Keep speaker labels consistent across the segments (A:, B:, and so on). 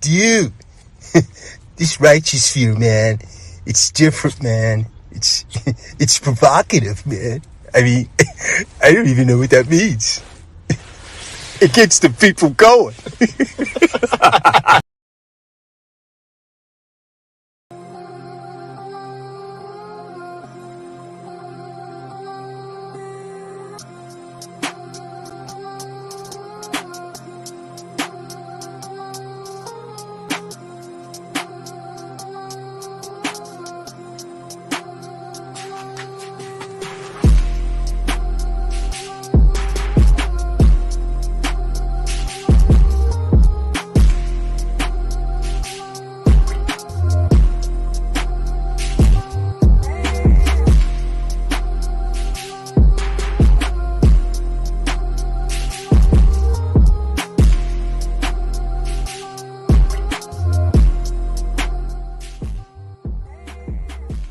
A: Dude, this righteous view, man, it's different, man. It's it's provocative, man. I mean, I don't even know what that means. It gets the people going.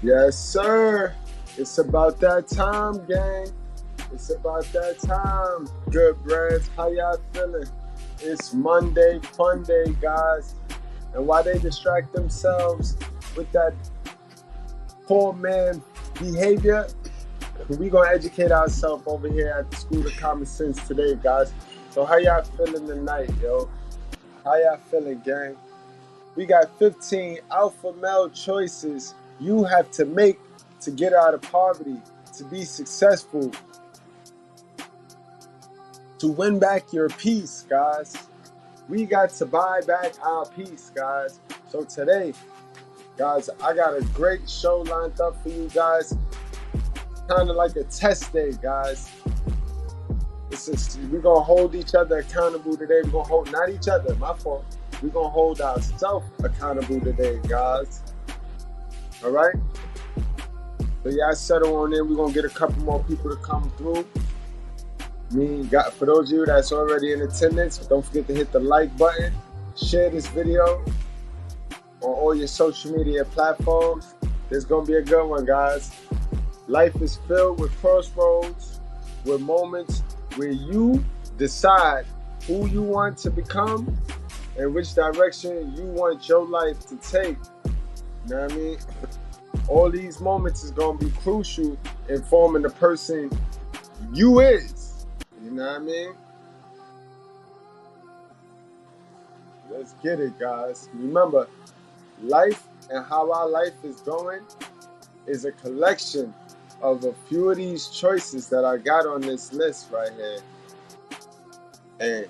B: Yes, sir. It's about that time, gang. It's about that time. Goodbreads, how y'all feeling? It's Monday, fun day, guys. And while they distract themselves with that poor man behavior, we gonna educate ourselves over here at the School of Common Sense today, guys. So how y'all feeling tonight, yo? How y'all feeling, gang? We got 15 alpha male choices you have to make to get out of poverty, to be successful, to win back your peace, guys. We got to buy back our peace, guys. So today, guys, I got a great show lined up for you guys. Kind of like a test day, guys. We're going to hold each other accountable today. We're going to hold, not each other, my fault. We're going to hold ourselves accountable today, guys. All right? So y'all settle on in. We're going to get a couple more people to come through. For those of you that's already in attendance, don't forget to hit the like button. Share this video on all your social media platforms. There's going to be a good one, guys. Life is filled with crossroads, with moments where you decide who you want to become and which direction you want your life to take. You know what I mean? All these moments is going to be crucial in forming the person you is. You know what I mean? Let's get it, guys. Remember, life and how our life is going is a collection of a few of these choices that I got on this list right here. And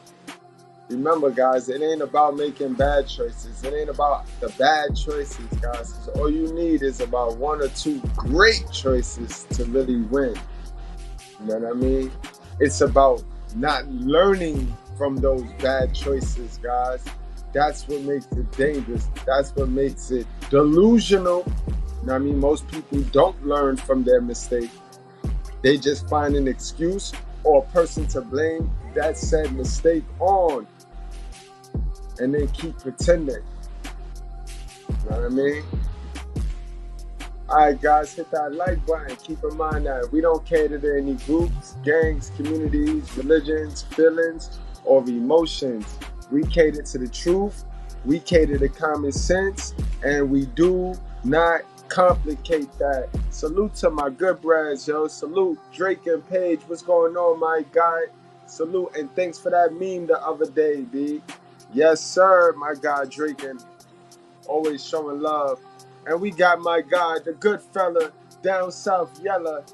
B: remember, guys, it ain't about making bad choices. It ain't about the bad choices, guys. All you need is about one or two great choices to really win. You know what I mean? It's about not learning from those bad choices, guys. That's what makes it dangerous. That's what makes it delusional. You know what I mean? Most people don't learn from their mistake. They just find an excuse or a person to blame that said mistake on. And they keep pretending. You know what I mean? Alright, guys, hit that like button. Keep in mind that we don't cater to any groups, gangs, communities, religions, feelings, or emotions. We cater to the truth, we cater to common sense, and we do not complicate that. Salute to my good brads, yo. Salute Drake and Paige. What's going on, my guy? Salute, and thanks for that meme the other day, B. Yes, sir, my guy Drake, and always showing love. And we got my guy, the good fella, down south Yella,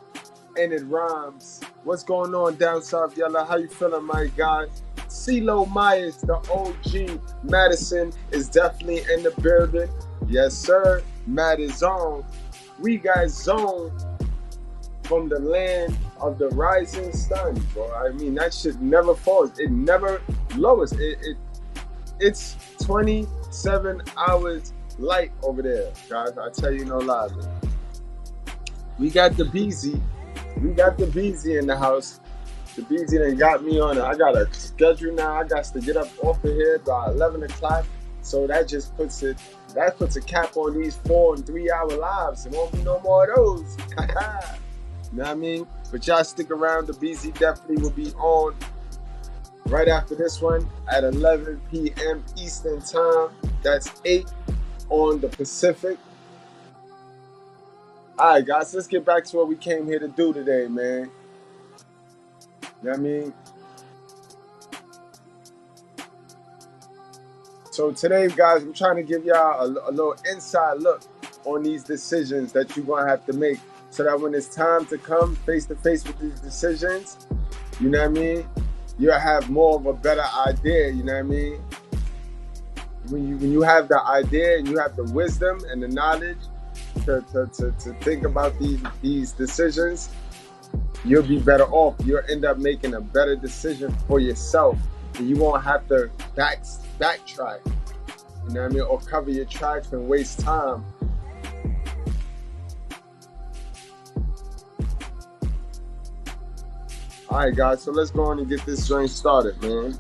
B: and it rhymes. What's going on, down south Yella? How you feeling, my guy? CeeLo Myers, the OG. Madison is definitely in the building. Yes, sir. Matt is on. We got Zone from the land of the rising sun, bro. I mean, that shit never falls. It never lowers. It's 27 hours light over there, guys. I tell you no lie, man. We got the Beezy. We got the Beezy in the house. The Beezy done got me on it. I got a schedule now. I got to get up off of here by 11 o'clock. So that just puts a cap on these 4 and 3 hour lives. There won't be no more of those. You know what I mean? But y'all stick around. The Beezy definitely will be on right after this one at 11 p.m. Eastern Time. That's 8 on the Pacific. All right, guys, let's get back to what we came here to do today, man. You know what I mean? So today, guys, I'm trying to give y'all a little inside look on these decisions that you're going to have to make so that when it's time to come face to face with these decisions, you know what I mean, you'll have more of a better idea, you know what I mean? When you have the idea and you have the wisdom and the knowledge to think about these decisions, you'll be better off. You'll end up making a better decision for yourself. And you won't have to backtrack, you know what I mean, or cover your tracks and waste time. All right, guys, so let's go on and get this joint started, man.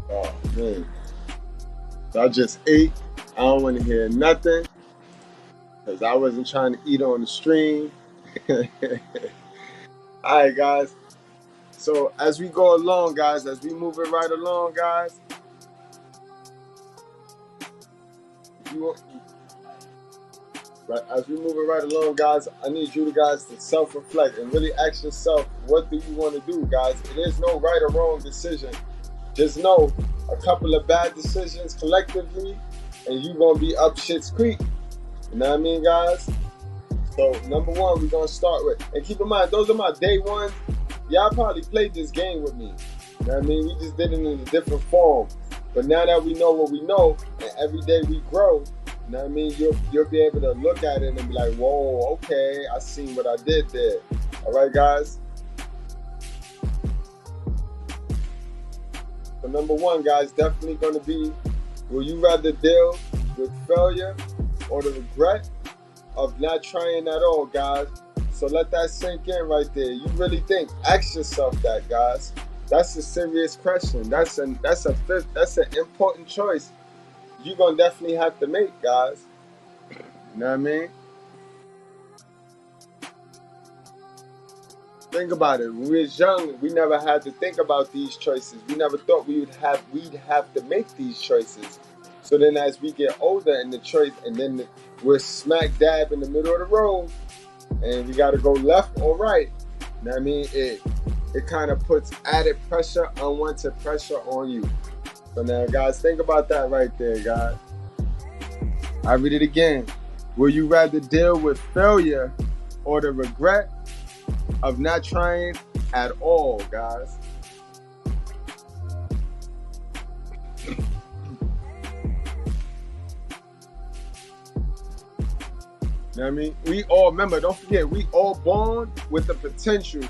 B: Oh, man. So I just ate. I don't want to hear nothing because I wasn't trying to eat on the stream. All right, guys. So as we go along, guys, as we move it right along, guys, as we move it right along, guys, I need you guys to self-reflect and really ask yourself, what do you want to do, guys? It is no right or wrong decision. Just know a couple of bad decisions collectively, and you're going to be up shit's creek. You know what I mean, guys? So, number one, we're going to start with, and keep in mind, those are my day ones. Y'all probably played this game with me. You know what I mean? We just did it in a different form. But now that we know what we know, and every day we grow, you know what I mean? You'll be able to look at it and be like, whoa, okay, I seen what I did there. All right, guys? So number one, guys, definitely going to be, will you rather deal with failure or the regret of not trying at all, guys? So let that sink in right there. You really think, ask yourself that, guys. That's a serious question. That's an important choice you're going to definitely have to make, guys. You know what I mean? Think about it. When we was young, we never had to think about these choices. We never thought we'd have to make these choices. So then as we get older and then we're smack dab in the middle of the road and we got to go left or right. You know what I mean? It kind of puts added pressure, unwanted pressure on you. So now, guys, think about that right there, guys. I read it again. Will you rather deal with failure or the regret of not trying at all, guys? You know what I mean? We all, remember, don't forget, we all born with the potential.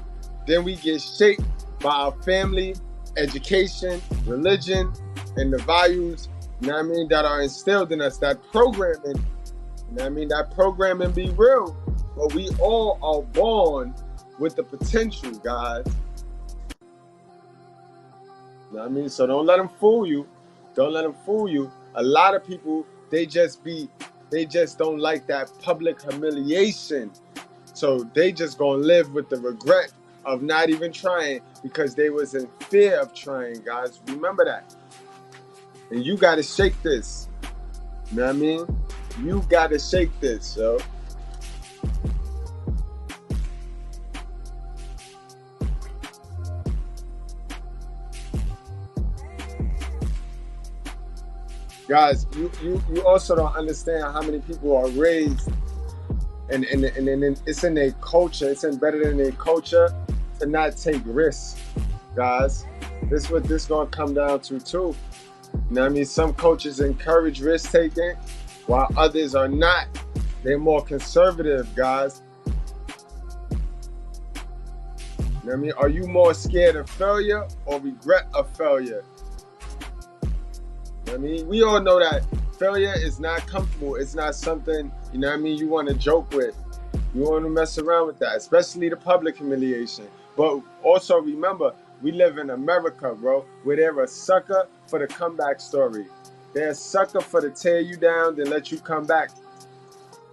B: Then we get shaped by our family, education, religion, and the values, you know what I mean, that are instilled in us, that programming, you know what I mean, that programming be real. But we all are born with the potential, guys. You know what I mean? So don't let them fool you. Don't let them fool you. A lot of people, they just don't like that public humiliation. So they just gonna live with the regret of not even trying because they was in fear of trying, guys. Remember that. And you gotta shake this. You know what I mean? You gotta shake this, yo. Guys, you also don't understand how many people are raised and it's in their culture, it's embedded in their culture to not take risks, guys. This is what this gonna come down to too. You know what I mean? Some cultures encourage risk taking while others are not. They're more conservative, guys. You know what I mean? Are you more scared of failure or regret of failure? You know what I mean? We all know that failure is not comfortable. It's not something, you know what I mean, you want to joke with. You want to mess around with that, especially the public humiliation. But also remember, we live in America, bro, where they're a sucker for the comeback story. They're a sucker for to tear you down, then let you come back.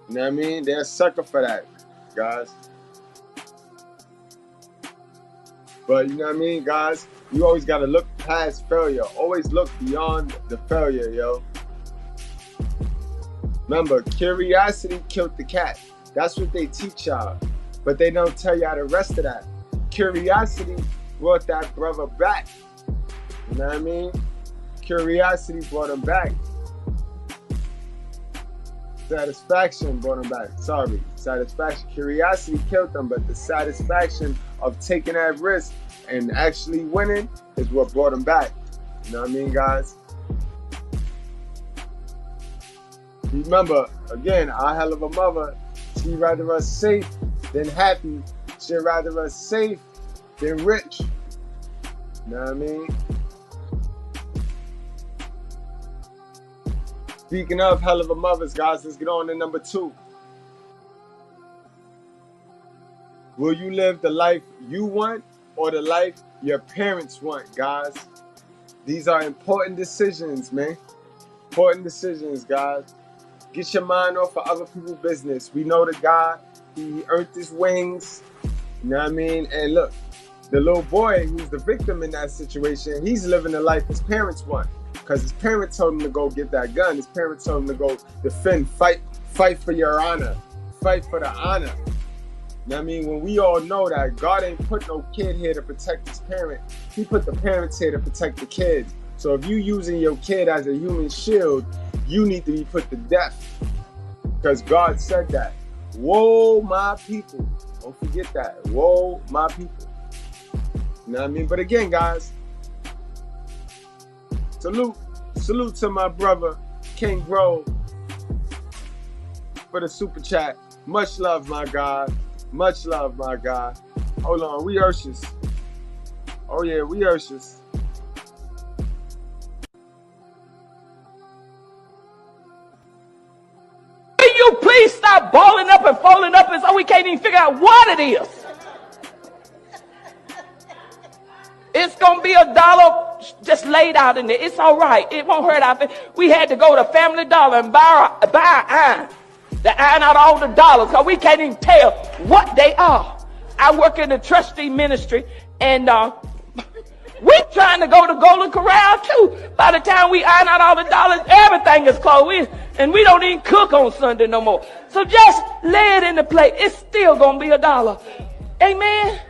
B: You know what I mean? They're a sucker for that, guys. But you know what I mean, guys? You always got to look past failure. Always look beyond the failure, yo. Remember, curiosity killed the cat. That's what they teach y'all. But they don't tell y'all the rest of that. Curiosity brought that brother back. You know what I mean? Curiosity brought him back. Satisfaction brought him back. Sorry, satisfaction. Curiosity killed them, but the satisfaction of taking that risk and actually winning is what brought him back. You know what I mean, guys? Remember, again, our hell of a mother, she'd rather us safe than happy. She'd rather us safe than rich. You know what I mean? Speaking of hell of a mothers, guys, let's get on to number 2. Will you live the life you want or the life your parents want, guys? These are important decisions, man. Important decisions, guys. Get your mind off of other people's business. We know the guy, he earned his wings. You know what I mean? And look, the little boy who's the victim in that situation, he's living the life his parents want. Because his parents told him to go get that gun. His parents told him to go defend, fight for your honor. Fight for the honor. You know what I mean? When we all know that God ain't put no kid here to protect his parent. He put the parents here to protect the kids. So if you using your kid as a human shield, you need to be put to death. Because God said that. Woe, my people. Don't forget that. Woe, my people. You know what I mean? But again, guys, salute to my brother, King Grove, for the super chat. Much love, my God. Much love, my God. Hold on, we Urshus. Oh yeah, we Urshus.
C: Will you please stop balling up and folding up and so we can't even figure out what it is? It's going to be $1 just laid out in there. It's all right. It won't hurt our feelings. We had to go to Family Dollar and buy an iron. To iron out all the dollars because we can't even tell what they are. I work in the trustee ministry and we're trying to go to Golden Corral too. By the time we iron out all the dollars, everything is closed. And we don't even cook on Sunday no more. So just lay it in the plate. It's still going to be $1. Amen.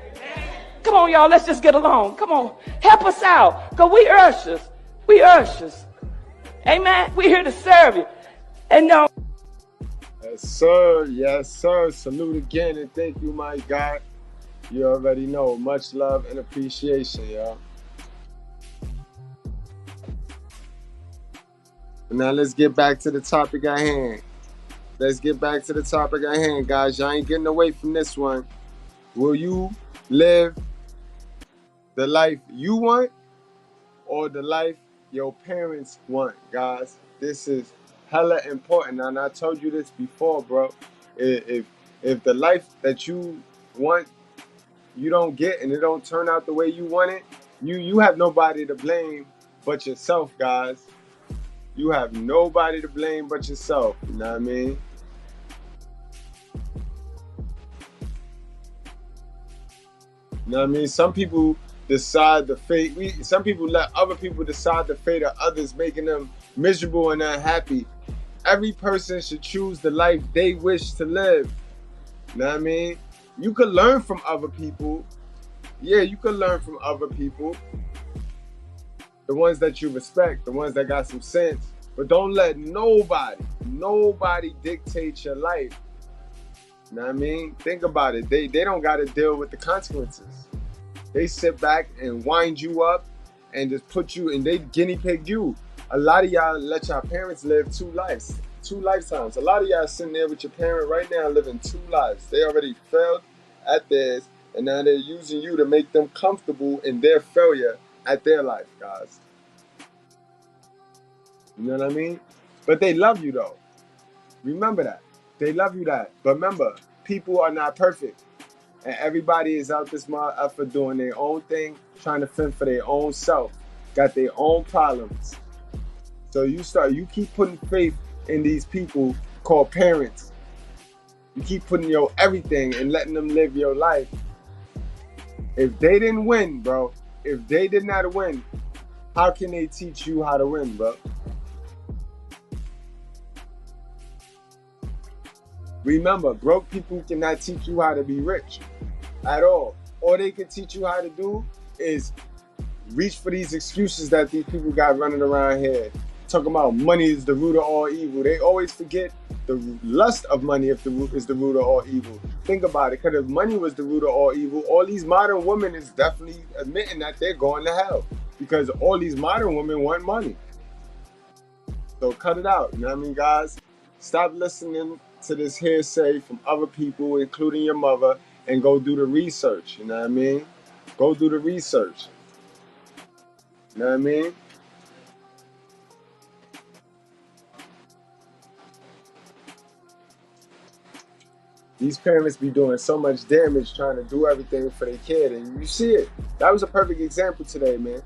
C: Come on, y'all. Let's just get along. Come on. Help us out. Because we Urshus. We Urshus. Amen. We're here to serve you. And
B: Yes, sir. Yes, sir. Salute again and thank you, my God. You already know. Much love and appreciation, y'all. Now let's get back to the topic at hand. Let's get back to the topic at hand, guys. Y'all ain't getting away from this one. Will you live the life you want or the life your parents want, guys? This is hella important. And I told you this before, bro. If the life that you want, you don't get and it don't turn out the way you want it, you have nobody to blame but yourself, guys. You have nobody to blame but yourself. You know what I mean? You know what I mean? Some people decide the fate. Some people let other people decide the fate of others, making them miserable and unhappy. Every person should choose the life they wish to live. You know what I mean? You could learn from other people. Yeah, you could learn from other people. The ones that you respect, the ones that got some sense. But don't let nobody dictate your life. You know what I mean? Think about it. They don't got to deal with the consequences. They sit back and wind you up and just put you, and they guinea pig you. A lot of y'all let y'all parents live 2 lives, 2 lifetimes. A lot of y'all sitting there with your parent right now living 2 lives. They already failed at theirs, and now they're using you to make them comfortable in their failure at their life, guys. You know what I mean? But they love you, though. Remember that. They love you that. But remember, people are not perfect. And everybody is out this effort doing their own thing, trying to fend for their own self. Got their own problems. So you keep putting faith in these people called parents. You keep putting your everything and letting them live your life. If they didn't win, bro, if they did not win, how can they teach you how to win, bro? Remember, broke people cannot teach you how to be rich at all. All they can teach you how to do is reach for these excuses that these people got running around here. Talking about money is the root of all evil. They always forget the lust of money is the root of all evil. Think about it, because if money was the root of all evil, all these modern women is definitely admitting that they're going to hell. Because all these modern women want money. So cut it out, you know what I mean, guys? Stop listening to this hearsay from other people, including your mother, and go do the research, you know what I mean? Go do the research. You know what I mean? These parents be doing so much damage trying to do everything for their kid, and you see it. That was a perfect example today, man.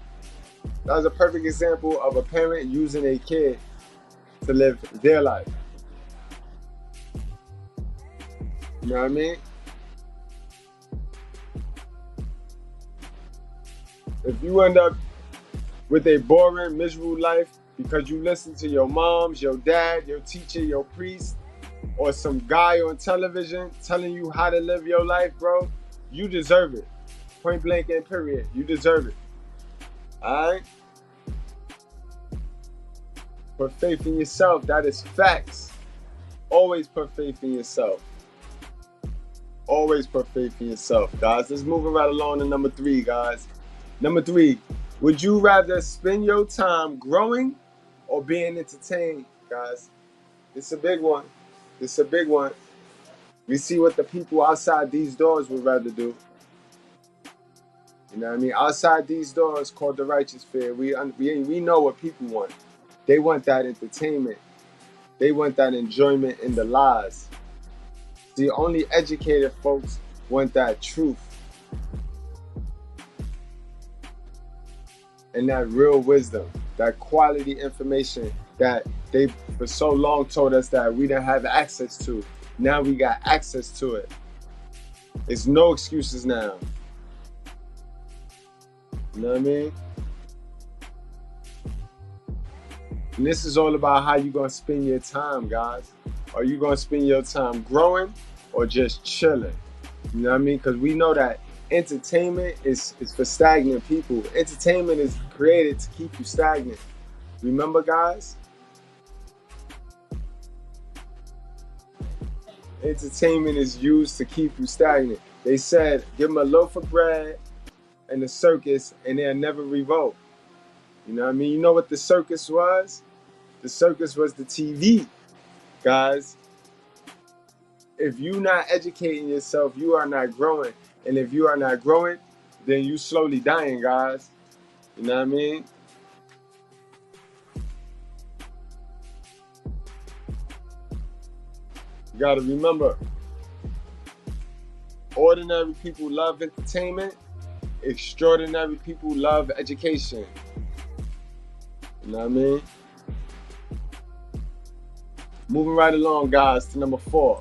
B: That was a perfect example of a parent using a kid to live their life. You know what I mean? If you end up with a boring, miserable life because you listen to your moms, your dad, your teacher, your priest, or some guy on television telling you how to live your life, bro, you deserve it. Point blank and period. You deserve it. Alright? Put faith in yourself. That is facts. Always put faith in yourself. Always put faith in yourself, guys. Let's move right along to number 3, guys. Number 3, would you rather spend your time growing or being entertained, guys? It's a big one. It's a big one. We see what the people outside these doors would rather do. You know what I mean? Outside these doors called the righteous fear, we know what people want. They want that entertainment. They want that enjoyment in the lies. See, only educated folks want that truth and that real wisdom, that quality information that they for so long told us that we didn't have access to. Now we got access to it. It's no excuses now. You know what I mean? And this is all about how you gonna spend your time, guys. Are you gonna spend your time growing or just chilling? You know what I mean? Because we know that entertainment is for stagnant people. Entertainment is created to keep you stagnant. Remember, guys? Entertainment is used to keep you stagnant. They said, give them a loaf of bread and a circus and they'll never revolt. You know what I mean? You know what the circus was? The circus was the TV, guys. If you're not educating yourself, you are not growing. And if you are not growing, then you slowly dying, guys. You know what I mean? You gotta remember, ordinary people love entertainment, extraordinary people love education. You know what I mean? Moving right along, guys, to number 4.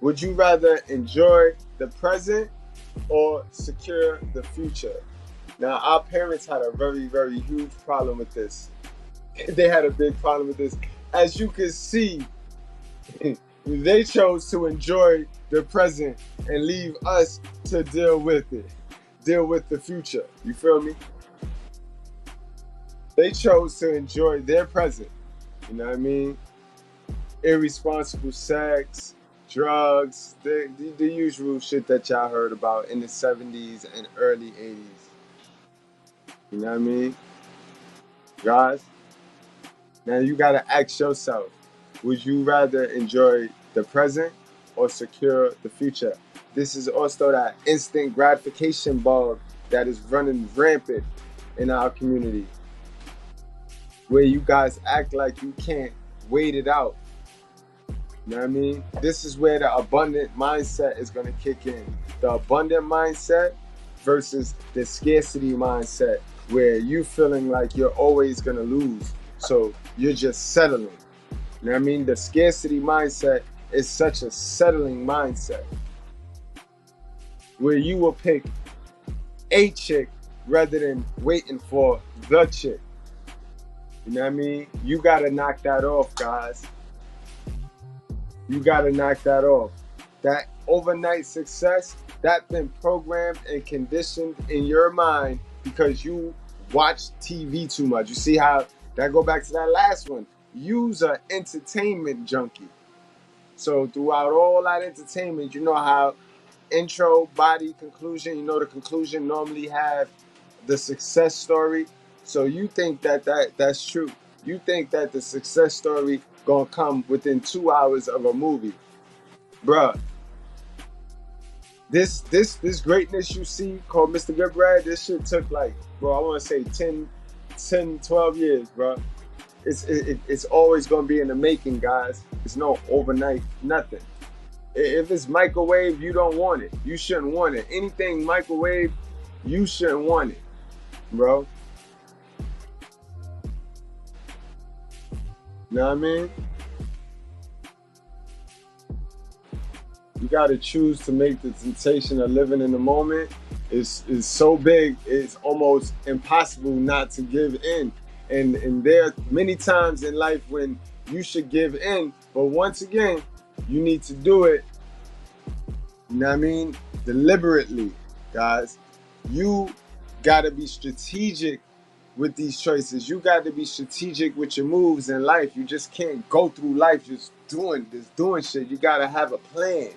B: Would you rather enjoy the present or secure the future? Now, our parents had a very, very huge problem with this. They had a big problem with this. As you can see, they chose to enjoy the present and leave us to deal with it. Deal with the future. You feel me? They chose to enjoy their present. You know what I mean? Irresponsible sex, drugs, the usual shit that y'all heard about in the 70s and early 80s. You know what I mean? Guys, now you gotta ask yourself, would you rather enjoy the present or secure the future? This is also that instant gratification bug that is running rampant in our community, where you guys act like you can't wait it out. You know what I mean? This is where the abundant mindset is going to kick in. The abundant mindset versus the scarcity mindset. where you feeling like you're always gonna lose. So you're just settling. You know what I mean? The scarcity mindset is such a settling mindset where you will pick a chick rather than waiting for the chick. You know what I mean? You gotta knock that off, guys. You gotta knock that off. That overnight success, that's been programmed and conditioned in your mind because you watch TV too much. You see how that go back to that last one. You's an entertainment junkie. So throughout all that entertainment, you know how intro, body, conclusion, you know the conclusion normally have the success story. So you think that's true. You think that the success story gonna come within 2 hours of a movie. Bruh, this greatness you see called Mr.Goodbread, this shit took like, bro, I wanna say 10, 12 years, bro. It's always gonna be in the making, guys. It's no overnight, nothing. If it's microwave, you don't want it. You shouldn't want it. Anything microwave, you shouldn't want it, bro. You know what I mean? You gotta choose to make the temptation of living in the moment is so big, it's almost impossible not to give in. And there are many times in life when you should give in, but once again, you need to do it, you know what I mean, deliberately, guys. You gotta be strategic with these choices. You gotta be strategic with your moves in life. You just can't go through life just doing shit. You gotta have a plan.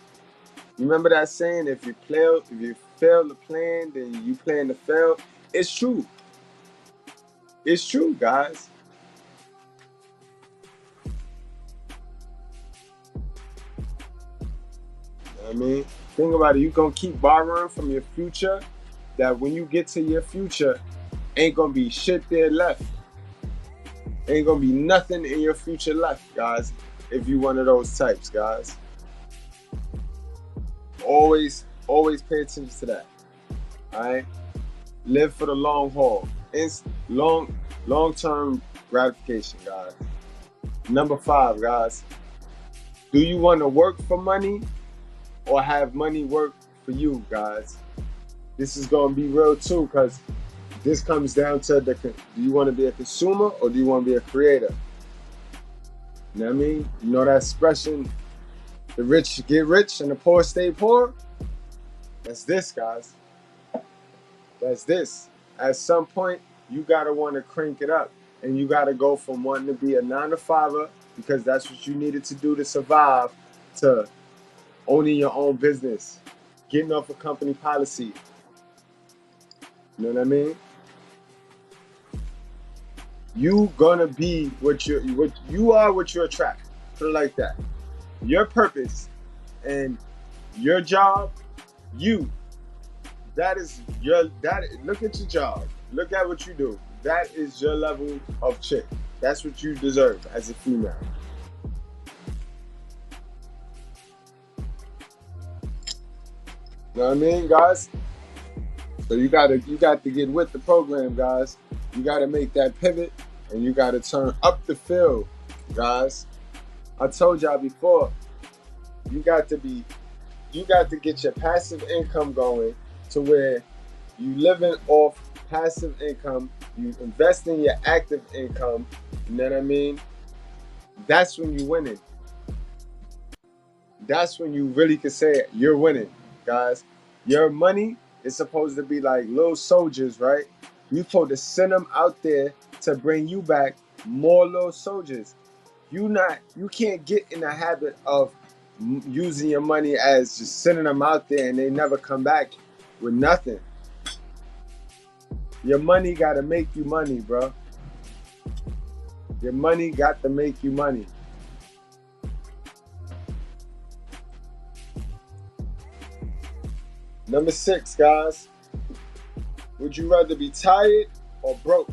B: You remember that saying, if you fail to plan, then you plan to fail? It's true. It's true, guys. You know what I mean? Think about it. You're going to keep borrowing from your future that when you get to your future, ain't going to be shit there left. Ain't going to be nothing in your future left, guys, if you one of those types, guys. Always pay attention to that. All right? Live for the long haul. It's long-term gratification, guys. Number 5, guys. Do you want to work for money or have money work for you, guys? This is going to be real too, because this comes down to do you want to be a consumer or do you want to be a creator? You know what I mean? You know that expression, the rich get rich and the poor stay poor? That's this, guys. That's this. At some point, you got to want to crank it up. And you got to go from wanting to be a 9-to-5er because that's what you needed to do to survive, to owning your own business, getting off a company policy. You know what I mean? You gonna be what you are, what you attract. Put it like that. Your purpose and your job, look at your job. Look at what you do. That is your level of chick. That's what you deserve as a female. You know what I mean, guys? So you got to get with the program, guys. You got to make that pivot and you got to turn up the field, guys. I told y'all before, you got to get your passive income going to where you living off passive income, you invest in your active income, you know what I mean? That's when you're winning. That's when you really can say you're winning, guys. Your money is supposed to be like little soldiers, right? You're supposed to send them out there to bring you back more little soldiers. You can't get in the habit of using your money as just sending them out there and they never come back with nothing. Your money got to make you money, bro. Your money got to make you money. Number 6, guys. Would you rather be tired or broke?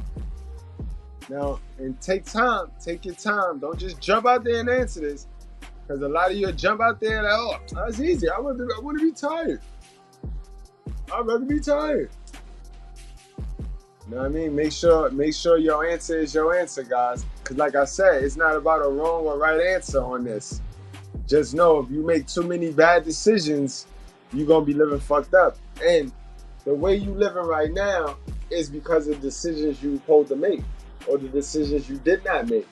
B: Now, and take your time. Don't just jump out there and answer this. Because a lot of you jump out there like, oh, that's easy. I want to be tired. I'd rather be tired. You know what I mean? Make sure your answer is your answer, guys. Because like I said, it's not about a wrong or right answer on this. Just know if you make too many bad decisions, you're going to be living fucked up. And the way you living right now is because of decisions you supposed to make or the decisions you did not make.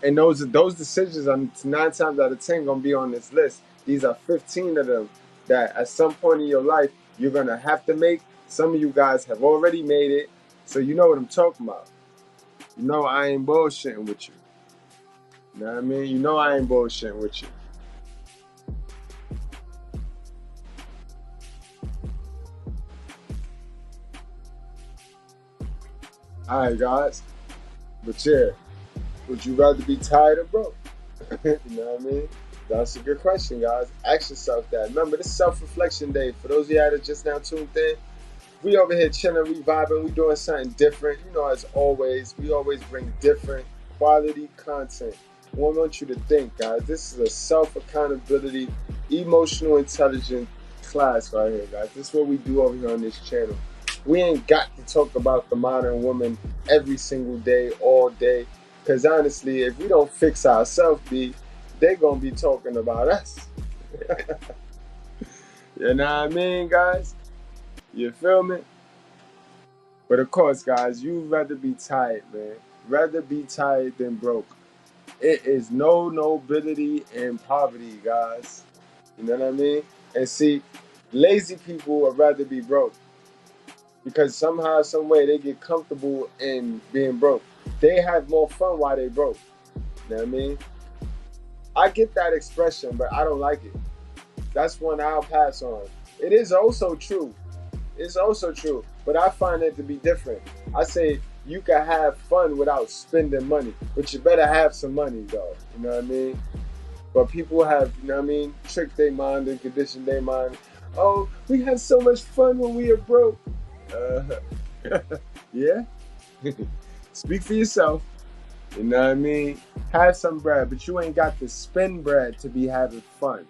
B: And those decisions are 9 times out of 10 going to be on this list. These are 15 of them that at some point in your life, you're going to have to make. Some of you guys have already made it. So you know what I'm talking about. You know I ain't bullshitting with you. You know what I mean? You know I ain't bullshitting with you. Alright, guys. But yeah, would you rather be tired or broke? You know what I mean? That's a good question, guys. Ask yourself that. Remember, this is self-reflection day. For those of y'all that just now tuned in, we over here chilling, we vibing, we doing something different. You know, as always, we always bring different quality content. I want you to think, guys. This is a self-accountability, emotional intelligence class right here, guys. This is what we do over here on this channel. We ain't got to talk about the modern woman every single day, all day. Because honestly, if we don't fix ourselves, they going to be talking about us. You know what I mean, guys? You feel me? But of course, guys, you'd rather be tired, man. Rather be tired than broke. It is no nobility in poverty, guys. You know what I mean? And see, lazy people would rather be broke. Because somehow, some way, they get comfortable in being broke. They have more fun while they broke. You know what I mean? I get that expression, but I don't like it. That's one I'll pass on. It is also true. It's also true. But I find it to be different. I say you can have fun without spending money. But you better have some money, though. You know what I mean? But people have, you know what I mean, tricked their mind and conditioned their mind. Oh, we have so much fun when we are broke. Yeah? Speak for yourself. You know what I mean? Have some bread, but you ain't got to spend bread to be having fun.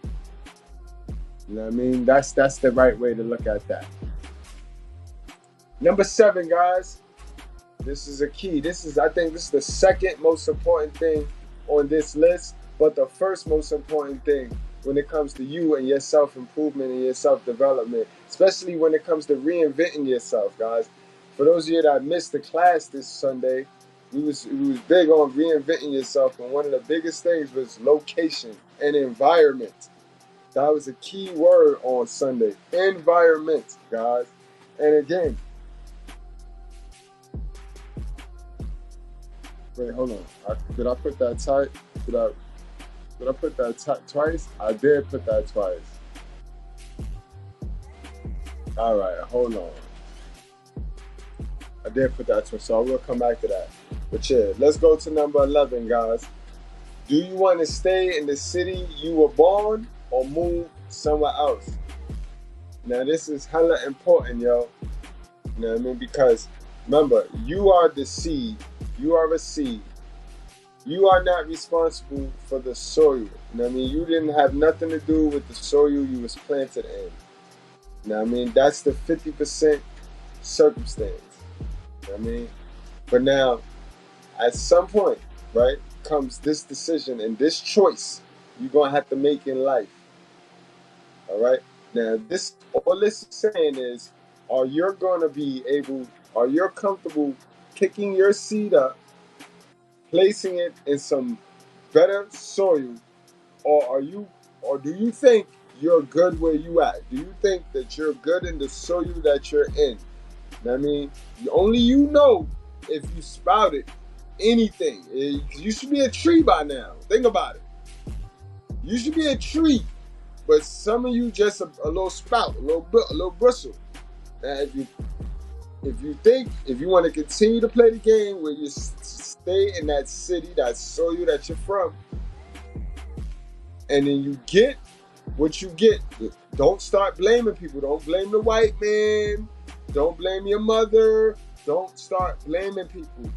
B: You know what I mean? That's the right way to look at that. Number 7, guys. This is a key. I think this is the second most important thing on this list, but the first most important thing when it comes to you and your self-improvement and your self-development, especially when it comes to reinventing yourself, guys. For those of you that missed the class this Sunday, we was big on reinventing yourself, and one of the biggest things was location and environment. That was a key word on Sunday. Environment, guys. And again, wait, hold on. Did I put that tight? Did I put that twice? I did put that twice. All right, hold on. I did put that twice, so I will come back to that. But yeah, let's go to number 11, guys. Do you want to stay in the city you were born or move somewhere else? Now, this is hella important, yo. You know what I mean? Because remember, you are the seed. You are a seed. You are not responsible for the soil. You know what I mean? You didn't have nothing to do with the soil you was planted in. You know what I mean? That's the 50% circumstance. You know what I mean? But now, at some point, right, comes this decision and this choice you're going to have to make in life. All right? Now, all this is saying is, are you comfortable picking your seed up, placing it in some better soil, or do you think you're good where you at? Do you think that you're good in the soil that you're in? I mean, only you know if you sprouted anything. You should be a tree by now. Think about it. You should be a tree, but some of you just a little sprout, a little bristle. And if you want to continue to play the game where you stay in that city, that soil that you're from, and then you get what you get, don't start blaming people. Don't blame the white man. Don't blame your mother. Don't start blaming people.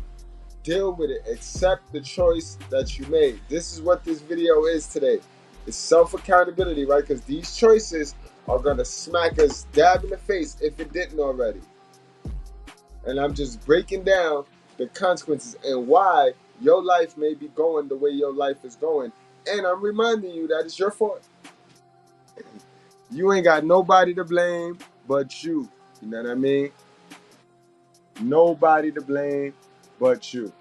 B: Deal with it. Accept the choice that you made. This is what this video is today. It's self-accountability, right? Because these choices are gonna smack us dab in the face if it didn't already. And I'm just breaking down the consequences and why your life may be going the way your life is going. And I'm reminding you that it's your fault. You ain't got nobody to blame but you. You know what I mean? Nobody to blame but you.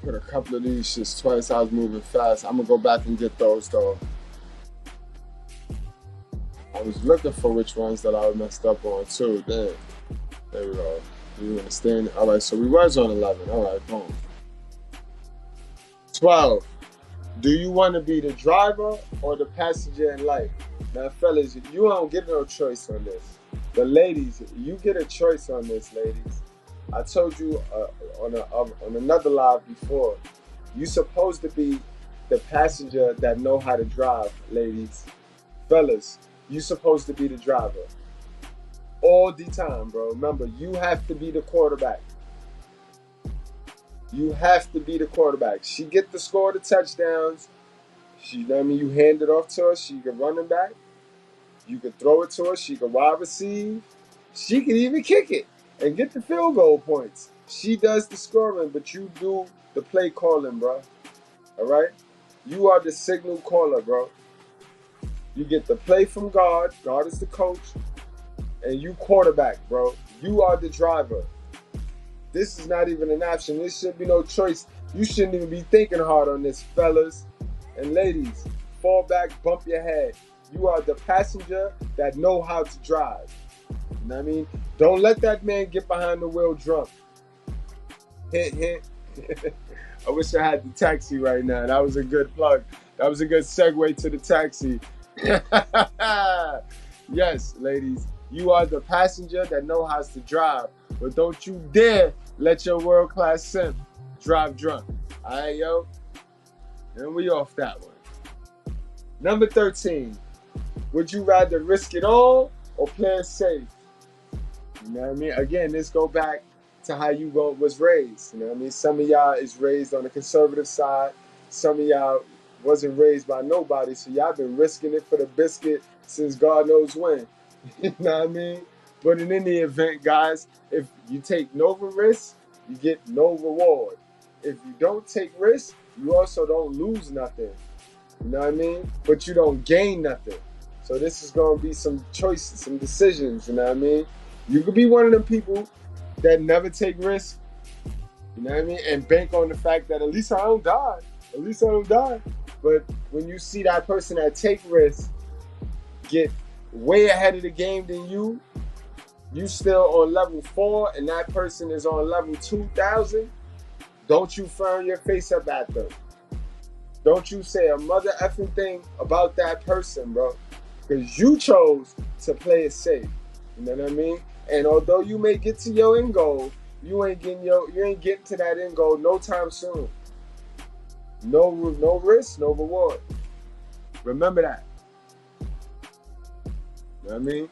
B: Put a couple of these shits twice. I was moving fast. I'm gonna go back and get those though. I was looking for which ones that I messed up on too. Damn. There we go. You understand? All right, so we was on 11. All right, boom. 12. Do you want to be the driver or the passenger in life? Now, fellas, you don't get no choice on this. The ladies, you get a choice on this, ladies. I told you on another live before, you supposed to be the passenger that know how to drive, ladies. Fellas, you supposed to be the driver. All the time, bro. Remember, you have to be the quarterback. You have to be the quarterback. She get the score the touchdowns. She, I mean, you hand it off to her. She can run it back. You can throw it to her. She can wide receive. She can even kick it and get the field goal points. She does the scoring, but you do the play calling, bro. All right? You are the signal caller, bro. You get the play from God. God is the coach. And you quarterback, bro. You are the driver. This is not even an option. This should be no choice. You shouldn't even be thinking hard on this, fellas. And ladies, fall back, bump your head. You are the passenger that know how to drive. You know what I mean? Don't let that man get behind the wheel drunk. Hint, hint. I wish I had the taxi right now. That was a good plug. That was a good segue to the taxi. Yes, ladies. You are the passenger that know how to drive. But don't you dare let your world-class simp drive drunk. All right, yo? And we off that one. Number 13. Would you rather risk it all or play it safe? You know what I mean? Again, this go back to how you was raised. You know what I mean? Some of y'all is raised on the conservative side. Some of y'all wasn't raised by nobody. So y'all been risking it for the biscuit since God knows when. You know what I mean? But in any event, guys, if you take no risk, you get no reward. If you don't take risks, you also don't lose nothing. You know what I mean? But you don't gain nothing. So this is going to be some choices, some decisions, you know what I mean? You could be one of them people that never take risks, you know what I mean? And bank on the fact that at least I don't die. At least I don't die. But when you see that person that take risks get way ahead of the game than you still on level 4 and that person is on level 2,000, don't you firm your face up at them. Don't you say a mother effing thing about that person, bro. Because you chose to play it safe. You know what I mean? And although you may get to your end goal, you ain't getting to that end goal no time soon. No risk, no reward. Remember that. You know what I mean?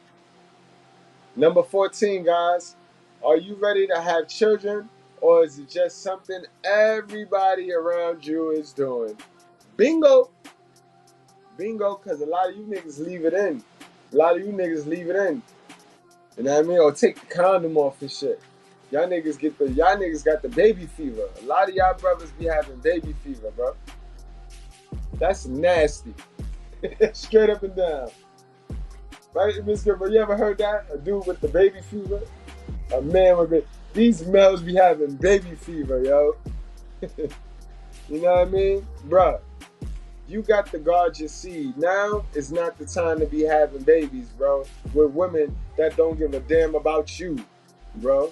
B: Number 14, guys. Are you ready to have children, or is it just something everybody around you is doing? Bingo. Bingo, because a lot of you niggas leave it in. You know what I mean? Or take the condom off and shit. Y'all niggas got the baby fever. A lot of y'all brothers be having baby fever, bro. That's nasty. Straight up and down. Right, Mr.Goodbread? You ever heard that? A dude with the baby fever? A man with it. These males be having baby fever, yo. You know what I mean? Bruh, you got to guard your seed. Now is not the time to be having babies, bro, with women that don't give a damn about you, bro.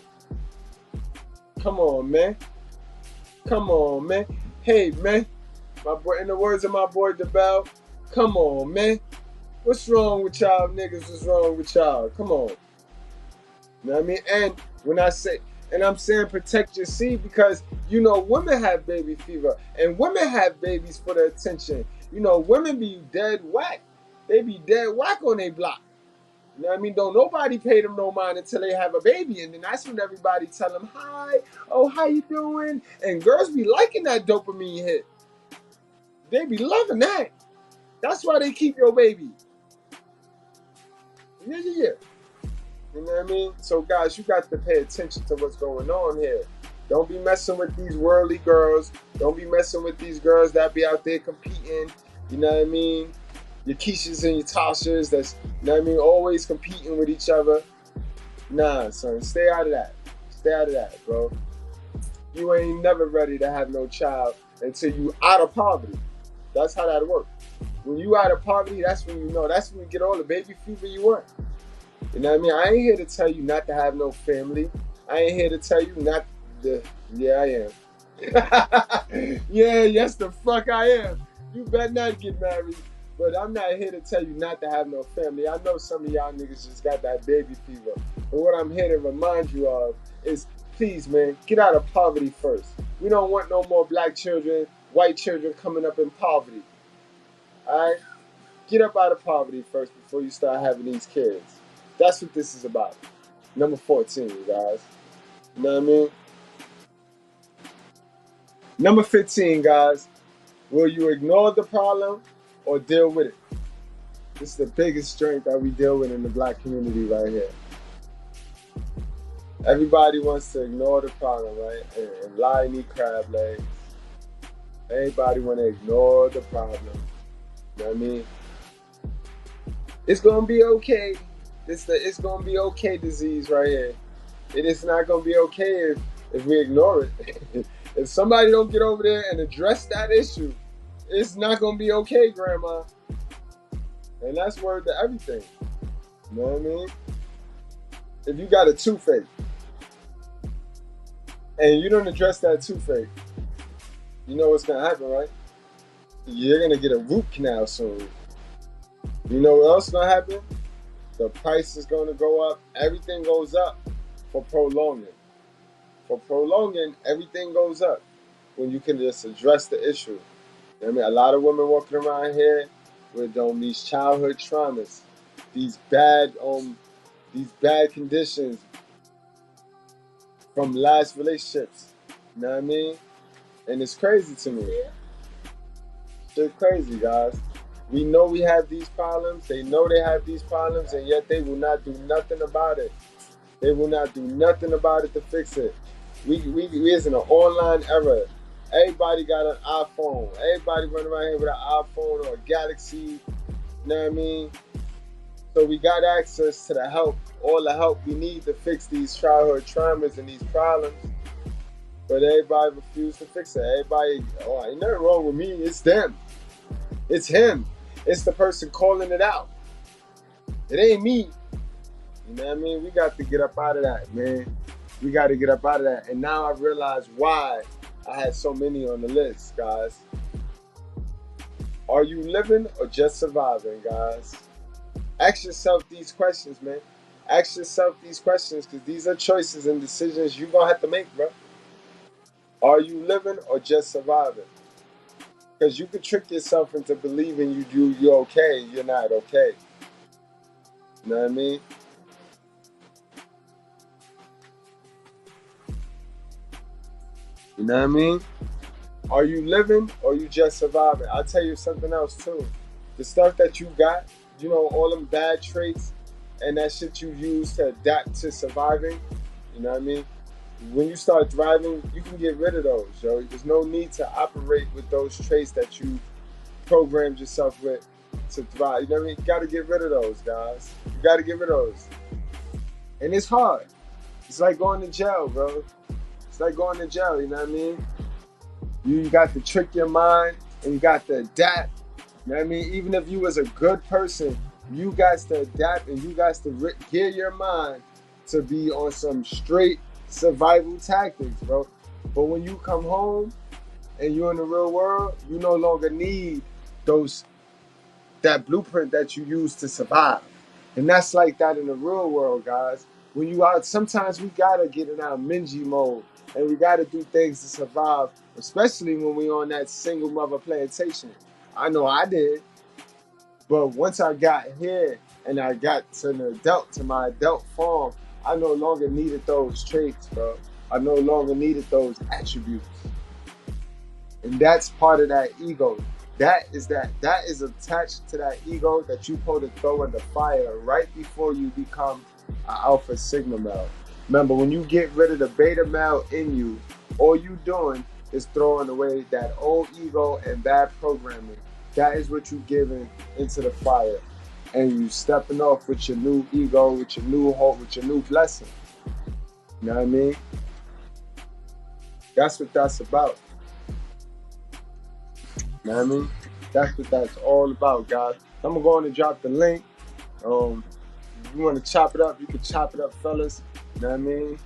B: Come on, man. Come on, man. Hey, man. My boy, in the words of my boy DeBell, come on, man. What's wrong with y'all niggas? What's wrong with y'all? Come on. You know what I mean? And when I say, and I'm saying protect your seed because, you know, women have baby fever and women have babies for the attention. You know, women be dead whack. They be dead whack on their block. You know what I mean? Don't nobody pay them no mind until they have a baby, and then that's when everybody tell them, "Hi, oh, how you doing?" And girls be liking that dopamine hit. They be loving that. That's why they keep your baby. Yeah, yeah, yeah. You know what I mean? So, guys, you got to pay attention to what's going on here. Don't be messing with these worldly girls. Don't be messing with these girls that be out there competing. You know what I mean? Your Keishas and your Tashas that's, you know what I mean, always competing with each other. Nah, son, stay out of that. Stay out of that, bro. You ain't never ready to have no child until you out of poverty. That's how that works. When you out of poverty, that's when you know. That's when you get all the baby fever you want. You know what I mean? I ain't here to tell you not to have no family. I ain't here to tell you not to. Yeah, I am. Yeah, yes, the fuck I am. You better not get married. But I'm not here to tell you not to have no family. I know some of y'all niggas just got that baby fever. But what I'm here to remind you of is, please, man, get out of poverty first. We don't want no more black children, white children coming up in poverty. All right? Get up out of poverty first before you start having these kids. That's what this is about. Number 14, guys. You know what I mean? Number 15, guys. Will you ignore the problem or deal with it? This is the biggest strength that we deal with in the black community right here. Everybody wants to ignore the problem, right? And lie and eat crab legs. Everybody want to ignore the problem. You know what I mean? It's going to be okay. It's going to be okay disease right here. It is not going to be okay if we ignore it. If somebody don't get over there and address that issue, it's not going to be okay, Grandma. And that's word to everything. You know what I mean? If you got a toothache and you don't address that toothache, you know what's going to happen, right? You're going to get a root canal soon. You know what else is going to happen? The price is going to go up. Everything goes up for prolonging. For prolonging, everything goes up when you can just address the issue. I mean, a lot of women walking around here with these childhood traumas, these bad conditions from last relationships. You know what I mean? And it's crazy to me. It's crazy, guys. We know we have these problems. They know they have these problems, and yet they will not do nothing about it. They will not do nothing about it to fix it. We is in an online era. Everybody got an iPhone. Everybody running around here with an iPhone or a Galaxy. You know what I mean? So we got access to the help, all the help we need to fix these childhood traumas and these problems. But everybody refused to fix it. Everybody, oh, ain't nothing wrong with me. It's them. It's him. It's the person calling it out. It ain't me. You know what I mean? We got to get up out of that, man. We got to get up out of that. And now I realize why I had so many on the list, guys. Are you living or just surviving, guys? Ask yourself these questions, man. Ask yourself these questions because these are choices and decisions you're going to have to make, bro. Are you living or just surviving? Because you could trick yourself into believing you're okay. You're not okay. You know what I mean? You know what I mean? Are you living or you just surviving? I'll tell you something else too. The stuff that you got, you know, all them bad traits and that shit you use to adapt to surviving, you know what I mean? When you start thriving, you can get rid of those, yo. There's no need to operate with those traits that you programmed yourself with to thrive. You know what I mean? You gotta get rid of those, guys. You gotta get rid of those. And it's hard. It's like going to jail, bro. It's like going to jail, you know what I mean? You got to trick your mind and you got to adapt. You know what I mean? Even if you was a good person, you got to adapt and you got to gear your mind to be on some straight survival tactics, bro. But when you come home and you're in the real world, you no longer need that blueprint that you use to survive. And that's like that in the real world, guys. When you out, sometimes we gotta get in our Minji mode and we gotta do things to survive, especially when we on that single mother plantation. I know I did. But once I got here and I got to my adult form, I no longer needed those traits, bro. I no longer needed those attributes. And that's part of that ego. That is attached to that ego that you supposed to throw in the fire right before you become an alpha sigma male. Remember, when you get rid of the beta male in you, all you doing is throwing away that old ego and bad programming. That is what you giving into the fire. And you stepping off with your new ego, with your new hope, with your new blessing. You know what I mean? That's what that's about. You know what I mean? That's what that's all about, guys. I'm gonna go on and drop the link. If you want to chop it up, you can chop it up, fellas. You know what I mean?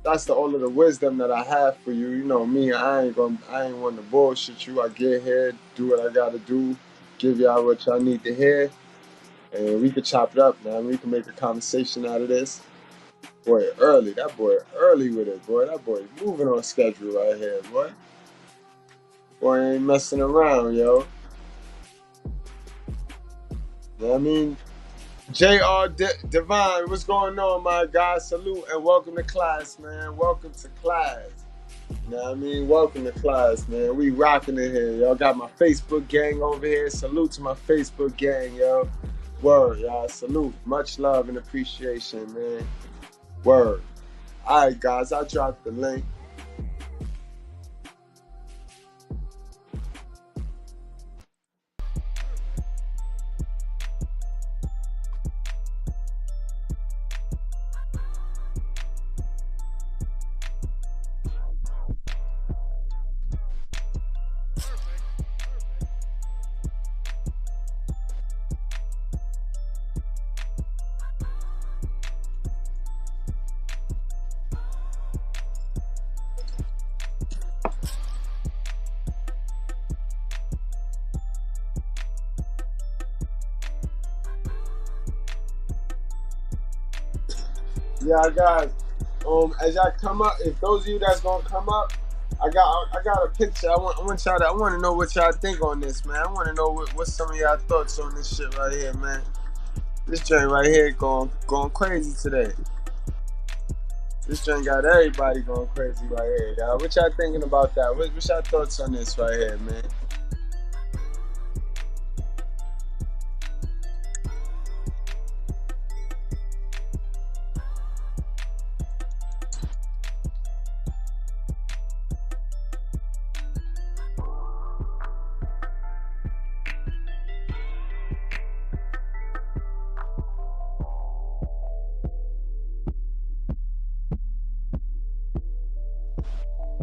B: That's all of the wisdom that I have for you. You know me, I ain't want to bullshit you. I get here, do what I gotta do, give y'all what y'all need to hear, and we can chop it up, man. We can make a conversation out of this. Boy, early. That boy early with it, boy. That boy moving on schedule right here, boy. Boy ain't messing around, yo. You know what I mean? J.R. Divine, what's going on, my guy? Salute and welcome to class, man. Welcome to class. You know what I mean? Welcome to class, man. We rocking it here. Y'all got my Facebook gang over here. Salute to my Facebook gang, yo. Word, y'all. Salute. Much love and appreciation, man. Word. All right, guys. I dropped the link. Yeah, guys. As y'all come up, if those of you that's gonna come up, I got a picture. I want to know what y'all think on this, man. I want to know what some of y'all thoughts on this shit right here, man. This joint right here going crazy today. This joint got everybody going crazy right here, y'all. What y'all thinking about that? What y'all thoughts on this right here, man?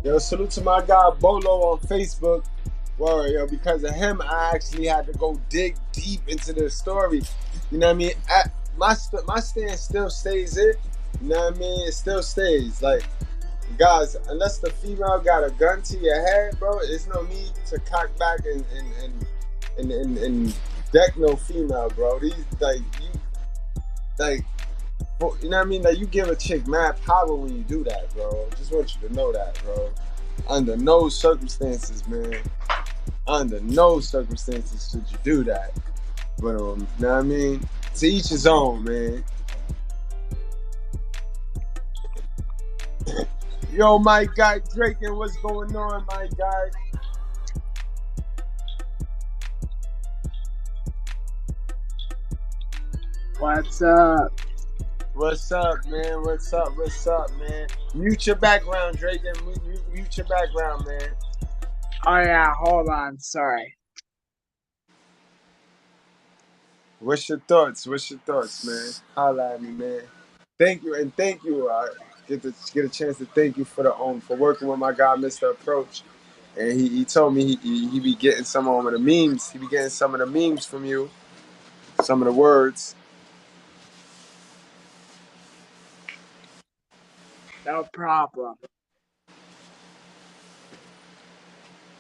B: Yo, salute to my guy Bolo on Facebook. Word, yo, because of him, I actually had to go dig deep into the story. You know what I mean? My stand still stays it. You know what I mean? It still stays. Like, guys, unless the female got a gun to your head, bro, there's no need to cock back and deck no female, bro. These like you know what I mean? Like, you give a chick mad power when you do that, bro. Just want you to know that, bro. Under no circumstances, man. Under no circumstances should you do that. But you know what I mean? To each his own, man. Yo, my guy Drake, and what's going on, my guy?
D: What's up?
B: What's up, man? What's up, man? Mute your background, Drake, and mute your background, man.
D: Oh yeah, hold on, sorry.
B: What's your thoughts, man? Holla at me, man. Thank you, and thank you. I get a chance to thank you for working with my guy, Mr. Approach. And he told me he be getting some of the memes. He be getting some of the memes from you, some of the words.
D: No problem.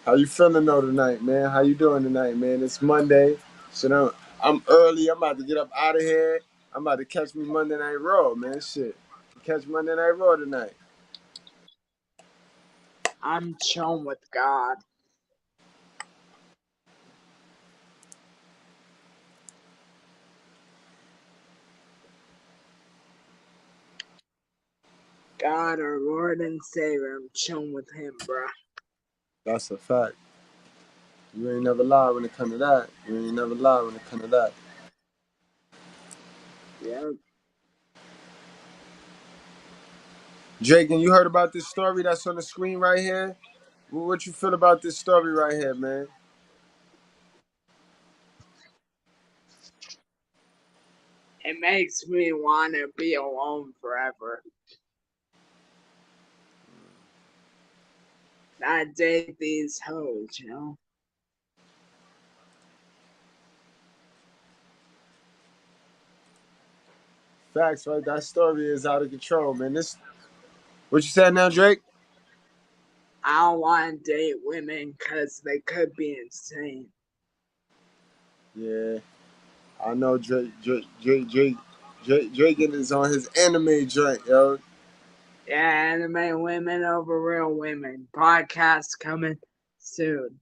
B: How you feeling though tonight, man? How you doing tonight, man? It's Monday. So I'm early. I'm about to get up out of here. I'm about to catch me Monday Night Raw, man. Shit. Catch Monday Night Raw tonight.
D: I'm chilling with God. God, our Lord and Savior. I'm chilling with him, bruh.
B: That's a fact. You ain't never lie when it come to that. You ain't never lie when it come to that.
D: Yep.
B: Drake, and you heard about this story that's on the screen right here? What you feel about this story right here, man?
D: It makes me want to be alone forever. Not date these hoes, you know?
B: Facts, right? That story is out of control, man. This, what you said now, Drake?
D: I don't want to date women because they could be insane.
B: Yeah, I know Drake is on his anime joint, yo.
D: Yeah, anime women over real women. Podcast coming soon.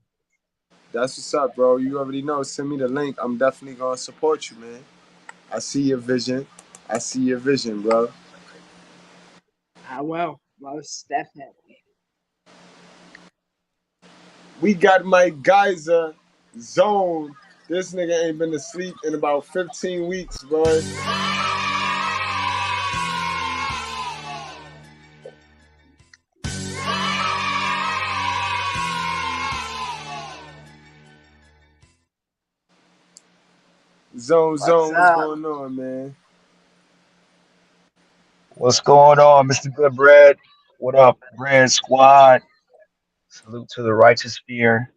B: That's what's up, bro. You already know. Send me the link. I'm definitely gonna support you, man. I see your vision. I see your vision, bro.
D: I will, most definitely.
B: We got Mike Geyser zone. This nigga ain't been to sleep in about 15 weeks, boy.
D: What's
B: Zone, what's
D: up?
B: going on, man?
A: What's going on, Mr. Goodbread? What up, Bread Squad? Salute to the righteous fear.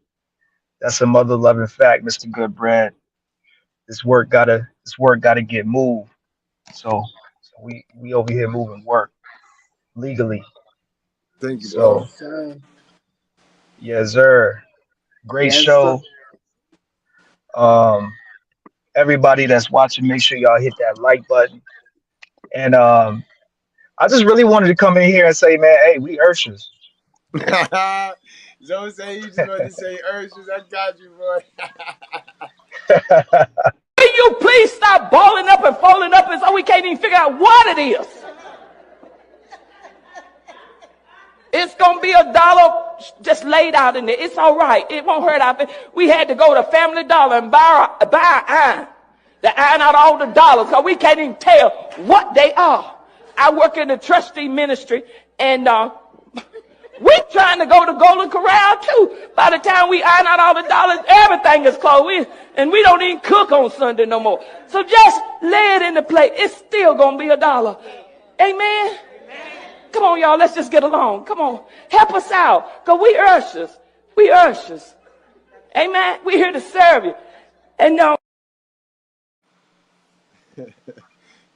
A: That's a mother loving fact, Mr. Goodbread. This work gotta get moved. So we over here moving work legally.
B: Thank you, bro.
A: So
D: Yes, sir.
A: yes, sir. Great
D: Yes, sir.
A: show. Um, everybody that's watching, make sure y'all hit that like button. And I just really wanted to come in here and say, man, hey, we Urshers.
B: Zone say he just wanted to say urges. I got you, boy.
C: Will you please stop balling up and folding up and so we can't even figure out what it is? It's going to be $1 just laid out in there. It's all right. It won't hurt our feelings. We had to go to Family Dollar and buy iron. To iron out all the dollars because we can't even tell what they are. I work in the trustee ministry and we trying to go to Golden Corral too. By the time we iron out all the dollars, everything is closed. And we don't even cook on Sunday no more. So just lay it in the plate. It's still going to be $1. Amen. Come on, y'all. Let's just get along. Come on. Help us out. Because we ushers. We ushers. Amen. We're here to serve you. And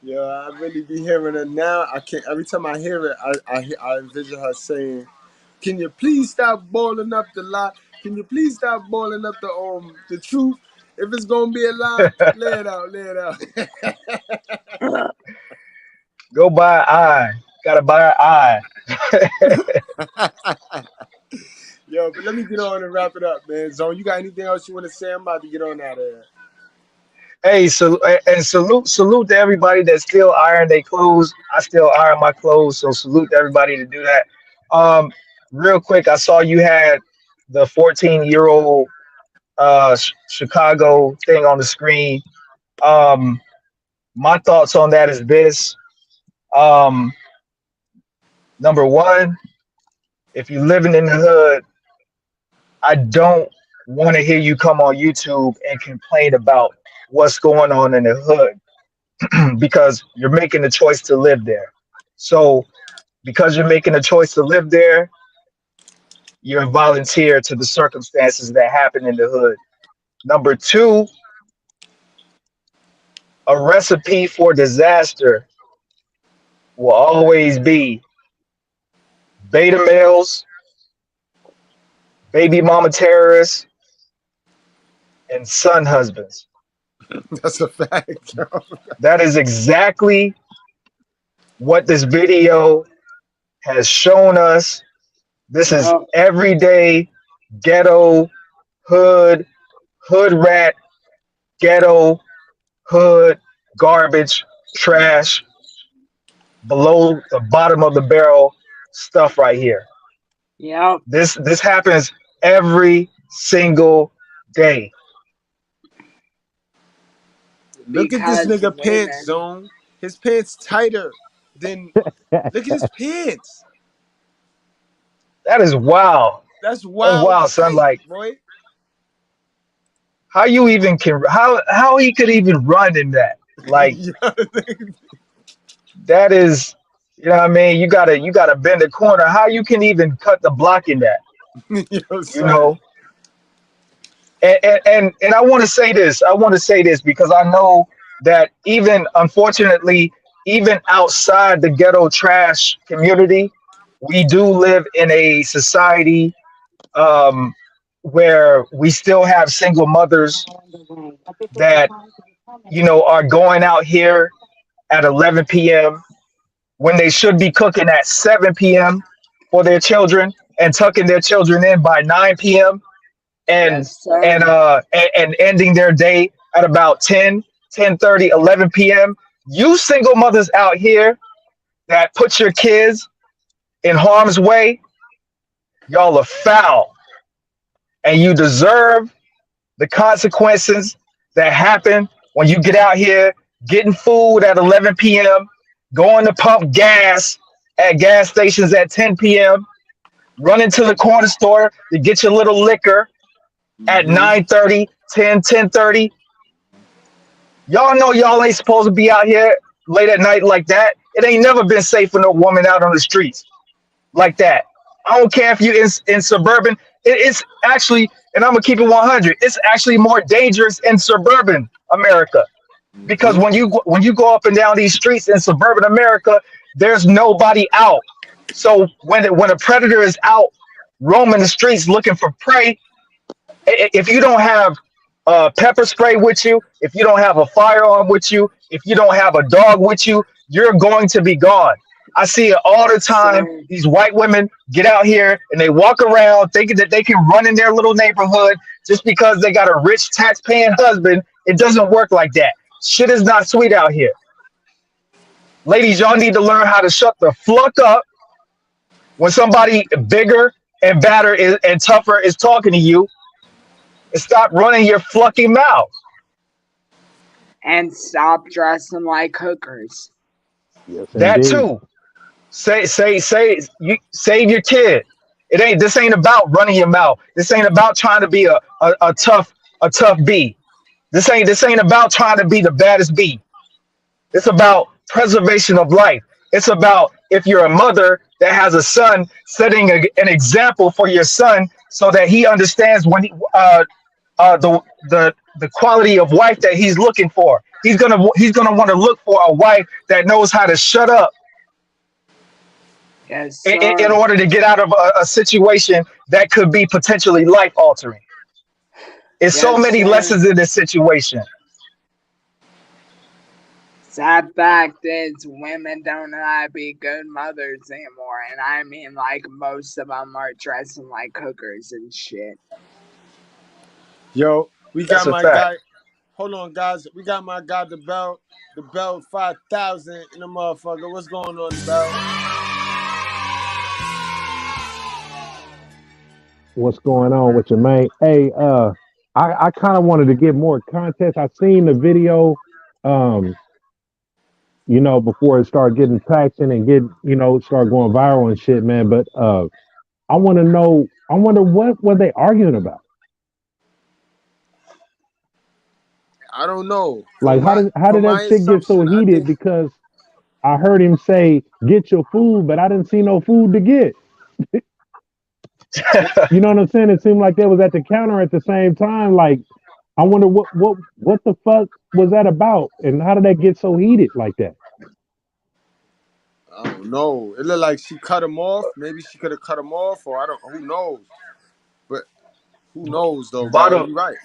B: Yo, I really be hearing it now. I can't. Every time I hear it, I envision her saying, "Can you please stop boiling up the lie? Can you please stop boiling up the truth? If it's gonna be a lie, lay it out, lay it
A: Go buy an eye. Gotta buy an eye.
B: out." Yo, but let me get on and wrap it up, man. Zone, you got anything else you want to say? I'm about to get on out of here.
A: Hey, so and salute to everybody that still iron their clothes. I still iron my clothes, so salute to everybody to do that. Um, real quick, I saw you had the 14-year-old Chicago thing on the screen. Um, my thoughts on that is this. Um, number one, if you're living in the hood, I don't want to hear you come on YouTube and complain about what's going on in the hood because you're making the choice to live there. So, because you're making a choice to live there, you're a volunteer to the circumstances that happen in the hood. Number two, a recipe for disaster will always be beta males, baby mama terrorists, and son husbands.
B: That's a fact, yo.
A: That is exactly what this video has shown us. This is
D: Yup.
A: everyday ghetto, hood, hood rat, ghetto, hood, garbage, trash.
E: below the bottom of the barrel stuff right here.
D: Yep.
E: This happens every single day.
B: Look at this
D: Because
B: nigga pants
D: women.
B: zone. His pants tighter than. Look at his pants.
E: That is wild.
B: That's
E: That's
B: wild
E: wild, son.
B: tight,
E: Like
B: boy.
E: how you even can how he could even run in that? Like
B: Yo,
E: that is, you know what I mean? You gotta bend the corner. How you can even cut the block in that?
B: yo,
E: You
B: son.
E: know? And I want to say this. I want to say this because I know that even unfortunately, even outside the ghetto trash community, we do live in a society um, where we still have single mothers that are going out here at 11 p.m. when they should be cooking at 7 p.m. for their children and tucking their children in by 9 p.m. and
D: Yes, sir.
E: and ending their day at about 10:30, 11 p.m. You single mothers out here that put your kids in harm's way, y'all are foul and you deserve the consequences that happen when you get out here getting food at 11 p.m., going to pump gas at gas stations at 10 p.m., running to the corner store to get your little liquor at
B: Mm-hmm.
E: 9:30, 10:30. Y'all know y'all ain't supposed to be out here late at night like that. It ain't never been safe for no woman out on the streets like that. I don't care if you in suburban. It's actually, and I'm gonna keep it 100. It's actually more dangerous in suburban America because
B: Mm-hmm.
E: when you go up and down these streets in suburban America, there's nobody out. So when a predator is out roaming the streets looking for prey, if you don't have pepper spray with you, if you don't have a firearm with you, if you don't have a dog with you, you're going to be gone. I see it all the
D: Yes,
E: time.
D: sir.
E: These white women get out here and they walk around thinking that they can run in their little neighborhood just because they got a rich tax-paying husband. It doesn't work like that. Shit is not sweet out here. Ladies, y'all need to learn how to shut the fuck up when somebody bigger and badder and tougher is talking to you and stop running your fucking mouth.
D: And stop dressing like hookers.
F: Yes,
E: That
F: indeed.
E: too. Say you save your kid. This ain't about running your mouth. This ain't about trying to be a tough bee. This ain't about trying to be the baddest bee. It's about preservation of life. It's about if you're a mother that has a son, setting an example for your son so that he understands the quality of wife that he's looking for. He's gonna want to look for a wife that knows how to shut up
D: Yes,
E: in
D: sir.
E: order to get out of a situation that could be potentially life altering. It's so
D: Yes,
E: many
D: sir.
E: lessons in this situation.
D: Sad fact is, women don't know how to be good mothers anymore. And I mean, like, most of them are dressing like hookers and shit.
B: Yo, we
E: That's
B: got
E: a
B: my
E: fact.
B: guy. Hold on, guys. We got my guy, the belt 5,000 in the motherfucker. What's going on, the belt?
F: What's going on with your man? Hey, I kind of wanted to get more context. I seen the video, um, before it started getting traction and start going viral and shit, man. But I want to know. I wonder what were they arguing about?
B: I don't know.
F: Like, how did
B: From
F: that
B: my
F: shit get so
B: assumption, I
F: heated?
B: think
F: Because I heard him say, "Get your food," but I didn't see no food to get. You know what I'm saying? It seemed like they was at the counter at the same time. Like, I wonder what the fuck was that about, and how did that get so heated like that?
B: I don't know. It looked like she cut him off. Maybe she could have cut him off, or I don't. Who knows? But who knows though, bro?
E: Bottom
B: You right.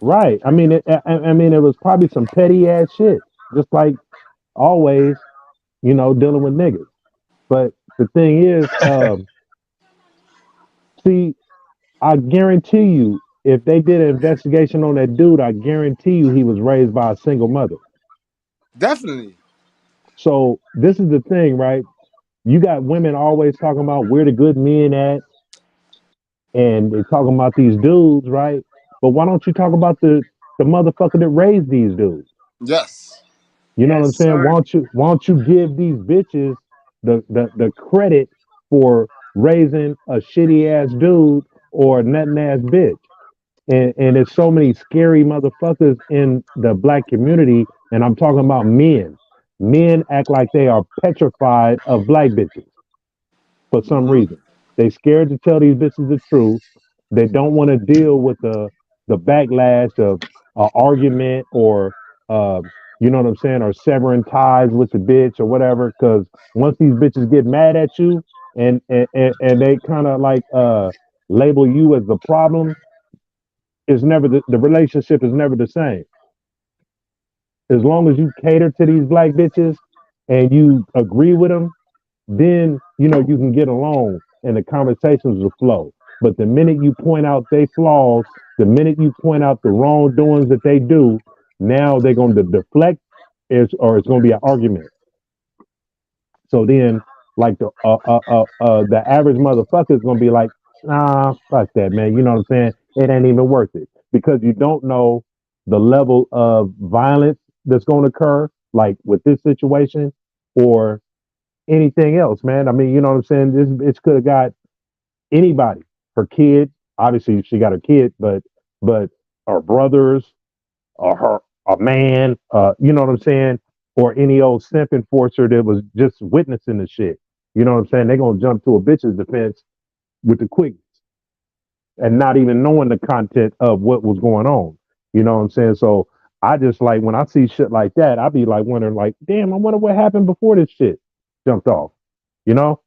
F: Right. I mean, it was probably some petty ass shit, just like always, dealing with niggas. But the thing is, see, I guarantee you, if they did an investigation on that dude, I guarantee you he was raised by a single mother.
B: Definitely.
F: So this is the thing, right? You got women always talking about where the good men at, and they talking about these dudes, right? But why don't you talk about the motherfucker that raised these dudes?
B: Yes.
F: You know what I'm
D: Yes,
F: saying?
D: sir.
F: Why don't you give these bitches the credit for raising a shitty ass dude or a nothing ass bitch? And there's so many scary motherfuckers in the black community, and I'm talking about men. Men act like they are petrified of black bitches for some
B: Mm-hmm.
F: reason. They scared to tell these bitches the truth. They don't want to deal with the backlash of argument or uh, you know what I'm saying, or severing ties with the bitch or whatever. Because once these bitches get mad at you and they kind of like label you as the problem, is never the relationship is never the same. As long as you cater to these black bitches and you agree with them, then you know you can get along and the conversations will flow. But the minute you point out their flaws, the minute you point out the wrongdoings that they do, now they're going to deflect, or it's going to be an argument. So then, like the average motherfucker is gonna be like, nah, fuck that, man. You know what I'm saying? It ain't even worth it because you don't know the level of violence that's going to occur, like with this situation or anything else, man. I mean, you know what I'm saying? This it could have got anybody. Her kid, obviously, she got her kid, but her brothers, or her a man, you know what I'm saying, or any old simp enforcer that was just witnessing the shit. You know what I'm saying? They're gonna jump to a bitch's defense with the quickness and not even knowing the content of what was going on. You know what I'm saying? So I just like when I see shit like that, I be like wondering, like, damn, I wonder what happened before this shit jumped off. You know?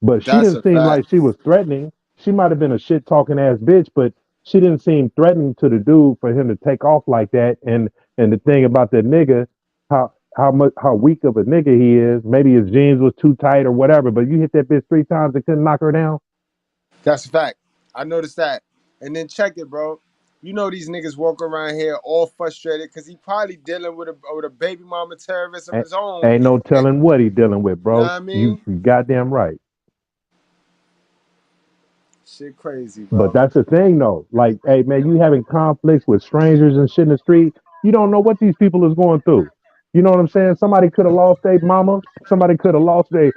F: But she
B: That's
F: didn't
B: a
F: seem
B: fact.
F: like she was threatening. She might have been a shit talking ass bitch, but she didn't seem threatening to the dude for him to take off like that. And the thing about that nigga, how weak of a nigga he is. Maybe his jeans was too tight or whatever. But you hit that bitch 3 times and couldn't knock her down.
B: That's a fact. I noticed that. And then check it, bro. You know these niggas walk around here all frustrated because he probably dealing with a baby mama terrorist of
F: Ain't,
B: his own.
F: ain't no telling what he dealing with,
B: Know
F: bro.
B: what I
F: You
B: mean?
F: goddamn right.
B: Shit crazy,
F: But
B: bro.
F: that's the thing, though. Like, hey, man, you having conflicts with strangers and shit in the street. You don't know what these people is going through. You know what I'm saying? Somebody could have lost their mama. Somebody could have lost their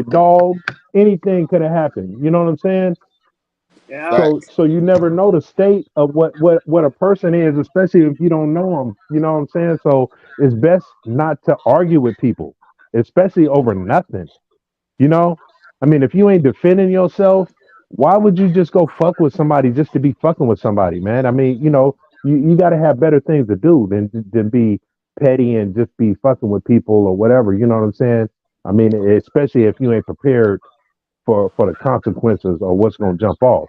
F: dog. Anything could have happened. You know what I'm saying?
D: Yep.
B: Facts.
F: So you never know the state of what a person is, especially if you don't know them. You know what I'm saying? So it's best not to argue with people, especially over nothing. You know, I mean, if you ain't defending yourself, why would you just go fuck with somebody just to be fucking with somebody, man? I mean, you got to have better things to do than be petty and just be fucking with people or whatever. You know what I'm saying? I mean, especially if you ain't prepared for the consequences or what's gonna jump off.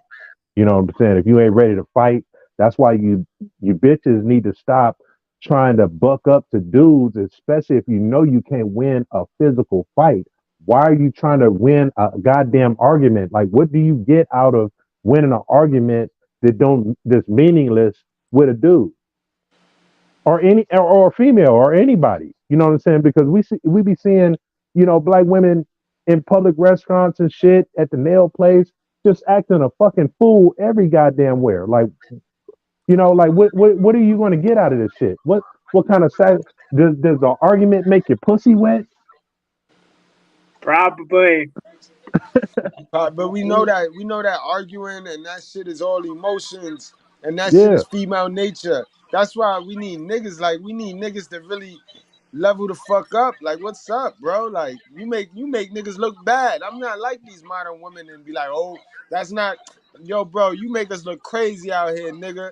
F: You know what I'm saying? If you ain't ready to fight, that's why you bitches need to stop trying to buck up to dudes, especially if you know you can't win a physical fight. Why are you trying to win a goddamn argument? Like, what do you get out of winning an argument that's meaningless with a dude or or a female or anybody? You know what I'm saying? Because we be seeing black women in public restaurants and shit at the nail place just acting a fucking fool every goddamn where. Like, like what are you going to get out of this shit? What kind of does the argument make your pussy wet?
D: Probably.
B: But we know that arguing and that shit is all emotions and that shit
F: Yeah,
B: is female nature. That's why we need niggas to really level the fuck up. Like, what's up, bro? Like, you make niggas look bad. I'm not like these modern women and be like, oh, that's not, yo, bro. You make us look crazy out here, nigga.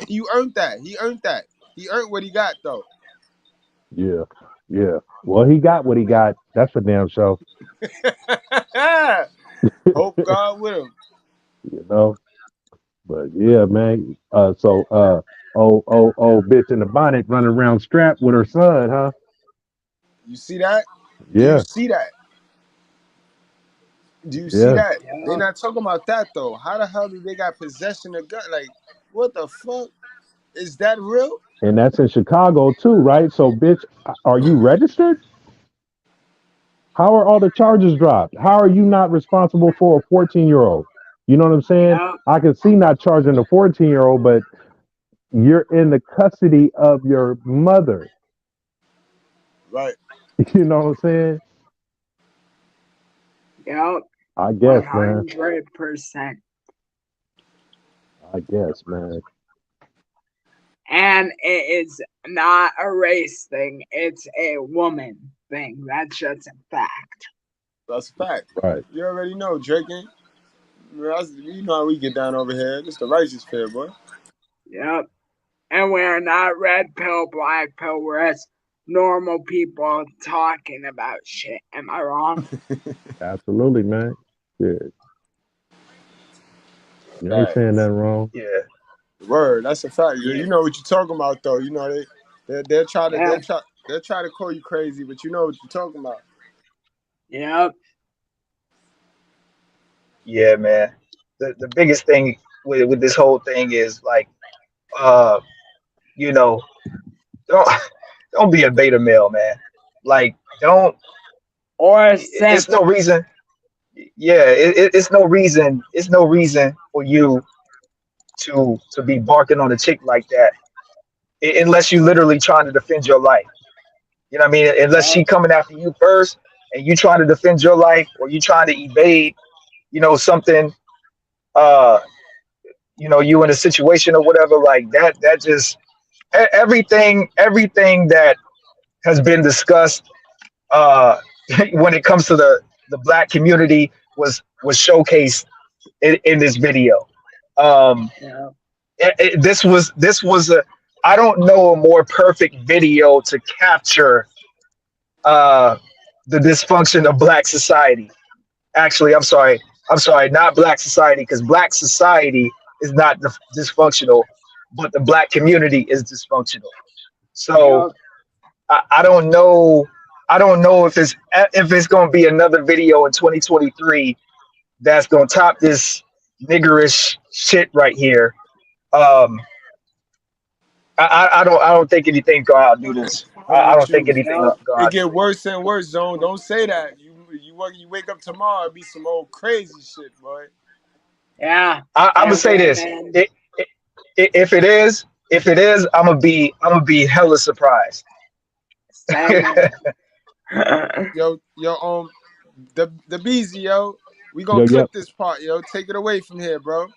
B: You earned that. He earned that. He earned what he got though.
F: yeah, yeah. Well, he got what he got. That's for damn sure.
B: Hope God with him.
F: You know. But yeah, man. Oh, bitch in the bonnet running around strapped with her son, huh?
B: You see that? Do you
F: Yeah,
B: see that? Do you see
F: yeah.
B: that? They
D: Yep.
B: not talking about that though. How the hell do they got possession of gun? Like, what the fuck? Is that real?
F: And that's in Chicago too, right? So, bitch, are you registered? How are all the charges dropped? How are you not responsible for a 14-year-old? You know what I'm saying?
D: Yep.
F: I can see not charging a 14-year-old, but you're in the custody of your mother.
B: Right.
F: You know what I'm saying?
D: Yep.
F: I
D: One
F: guess, man.
D: hundred percent.
F: I guess, man.
D: And it is not a race thing, it's a woman thing. That's just a fact.
B: That's a fact.
F: Right.
B: You already know, Drake. You know how we get down over here. It's the righteous fair, boy.
D: Yep. And we're not red pill, black pill, we're just normal people talking about shit. Am I wrong?
F: Absolutely, man. Yeah. You ain't saying
B: Facts.
F: nothing wrong.
E: Yeah,
B: Word. That's a fact.
E: yeah,
B: You know what you're talking about, though. You know they'll try to
D: Yeah.
B: they'll try to call you crazy, but you know what you're talking about.
D: Yep.
E: yeah, man. The biggest thing with this whole thing is like, uh, you know, don't don't be a beta male, man. Like, don't.
D: Or a
E: It's
D: simp.
E: no reason. Yeah, it's no reason. It's no reason for you to be barking on a chick like that, unless you literally trying to defend your life. You know what I mean? Unless
D: Yep.
E: she coming after you first, and you trying to defend your life, or you trying to evade, something. Uh, you in a situation or whatever like that. That just everything that has been discussed when it comes to the black community was showcased in this video. Um,
D: Yep.
E: this was a, I don't know, a more perfect video to capture uh, the dysfunction of black society. Actually, I'm sorry, not black society, because black society is not dysfunctional, but the black community is dysfunctional. So
D: Yep.
E: I don't know. I don't know if it's going to be another video in 2023 that's going to top this niggerish shit right here. Um, I don't think anything gonna outdo this.
B: I'm
E: I
B: with
E: don't think
B: you.
E: anything
D: Yep.
E: gonna
B: It
E: outdo
B: get
E: it.
B: worse and worse, Zone. Don't say that. You wake up tomorrow, it be some old crazy shit, boy.
D: Yeah.
E: I'm gonna
D: And
E: say this.
D: women.
E: If it is, I'm gonna be hella surprised.
D: Same.
B: Yo, the Beezy, yo. We gonna
F: Yo,
B: clip
F: yep.
B: this part, yo. Take it away from here, bro.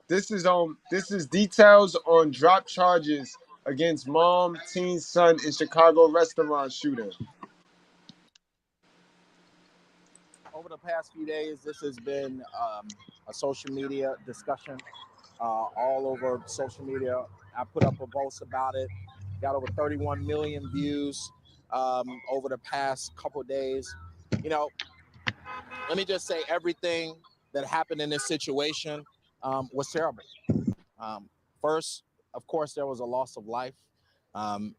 B: This is details on drop charges against mom, teen son in Chicago restaurant shooting.
G: Over the past few days, this has been a social media discussion all over social media. I put up a post about it, got over 31 million views over the past couple of days. You know, let me just say everything that happened in this situation was terrible. Um, First, of course, there was a loss of life,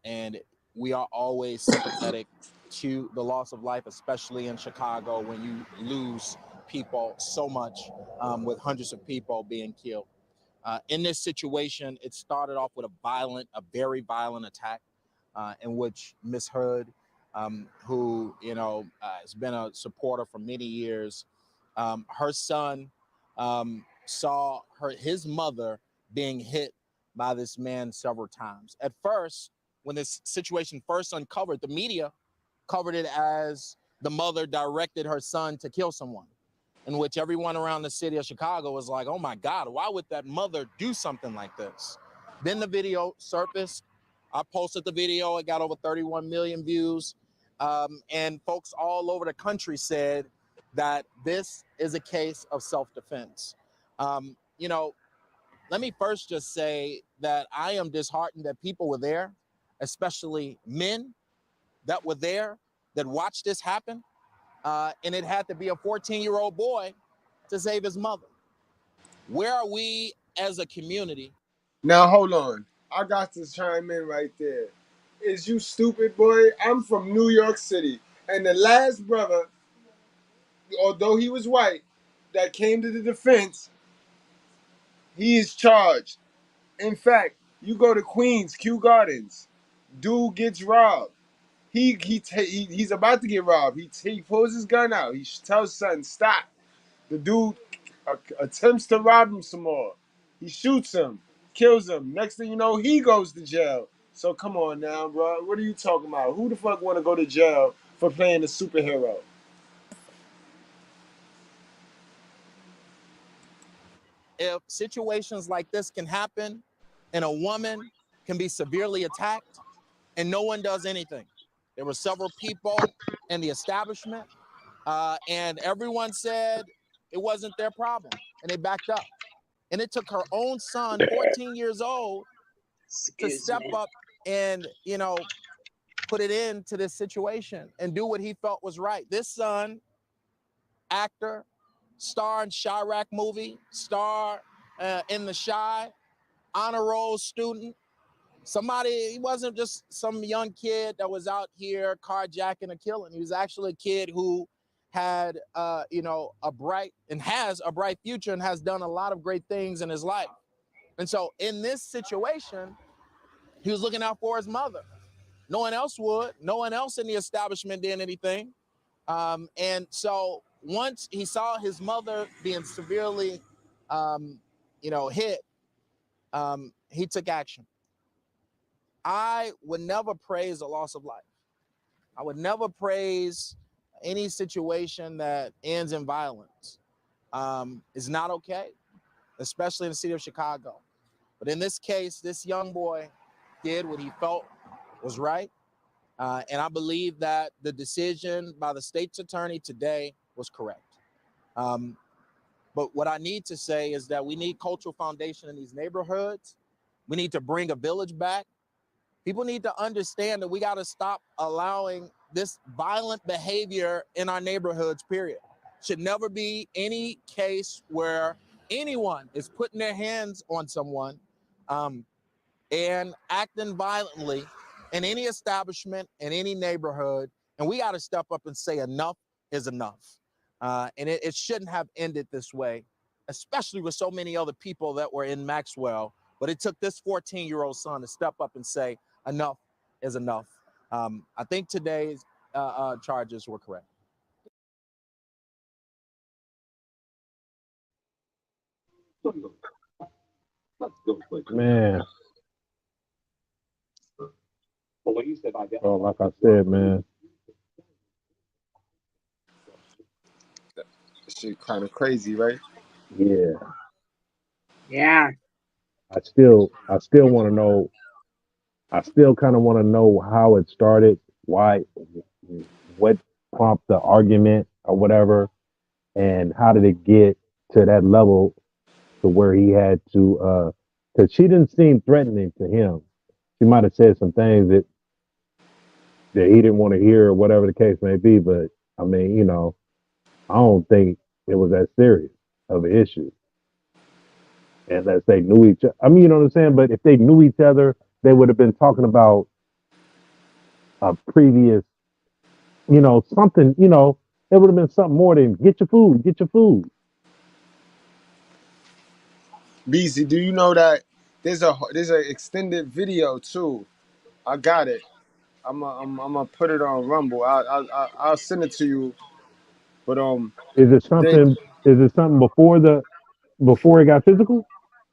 G: and we are always sympathetic to the loss of life, especially in Chicago when you lose people so much, with hundreds of people being killed. In this situation, it started off with a very violent attack, in which Miss Hood, who has been a supporter for many years, her son saw his mother being hit by this man several times. At first, when this situation first uncovered, the media covered it as the mother directed her son to kill someone, in which everyone around the city of Chicago was like, oh my God, why would that mother do something like this? Then the video surfaced. I posted the video. It got over 31 million views. And folks all over the country said that this is a case of self-defense. You know, let me first just say that I am disheartened that people were there, especially men that were there, that watched this happen. And it had to be a 14-year-old boy to save his mother. Where are we as a community?
B: Now hold on. I got to chime in right there. Is you stupid, boy? I'm from New York City. And the last brother, although he was white, that came to the defense, he is charged. In fact, You go to Queens, Kew Gardens. Dude gets robbed. He's about to get robbed. He pulls his gun out. He tells son stop. The dude attempts to rob him some more. He shoots him, kills him. Next thing you know, he goes to jail. So come on now, bro. What are you talking about? Who the fuck want to go to jail for playing a superhero?
G: If situations like this can happen and a woman can be severely attacked and no one does anything. There were several people in the establishment, and everyone said it wasn't their problem, and they backed up. And it took her own son, 14 years old, to
D: Excuse
G: step
D: me.
G: up and, put it into this situation and do what he felt was right. This son, actor, star in Chirac movie, star in The Shy, honor roll student. Somebody, he wasn't just some young kid that was out here carjacking or killing. He was actually a kid who had, a bright and has a bright future and has done a lot of great things in his life. And so in this situation, he was looking out for his mother. No one else would. No one else in the establishment did anything. And so once he saw his mother being severely, hit, he took action. I would never praise a loss of life. I would never praise any situation that ends in violence. Is not okay, especially in the city of Chicago. But in this case, this young boy did what he felt was right. And I believe that the decision by the state's attorney today was correct. But what I need to say is that we need cultural foundation in these neighborhoods. We need to bring a village back. People need to understand that we got to stop allowing this violent behavior in our neighborhoods, period. Should never be any case where anyone is putting their hands on someone and acting violently in any establishment, in any neighborhood. And we got to step up and say enough is enough. And it shouldn't have ended this way, especially with so many other people that were in Maxwell. But it took this 14-year-old son to step up and say enough is enough. I think today's charges were correct.
F: Man. Oh, like I said, man.
B: That shit kind of crazy, right?
F: Yeah.
D: Yeah.
F: I still want to know. I still kind of want to know how it started, why, what prompted the argument or whatever, and how did it get to that level to where he had to, because she didn't seem threatening to him. She might have said some things that he didn't want to hear or whatever the case may be, but I mean, I don't think it was that serious of an issue unless they knew each other. I mean, you know what I'm saying? But if they knew each other, they would have been talking about a previous, something, it would have been something more than get your food, get your food.
B: BZ, do you know that there's a extended video too? I got it. I'm gonna put it on Rumble. I'll send it to you. But
F: Is it
B: they
F: something? Is it something before it got physical?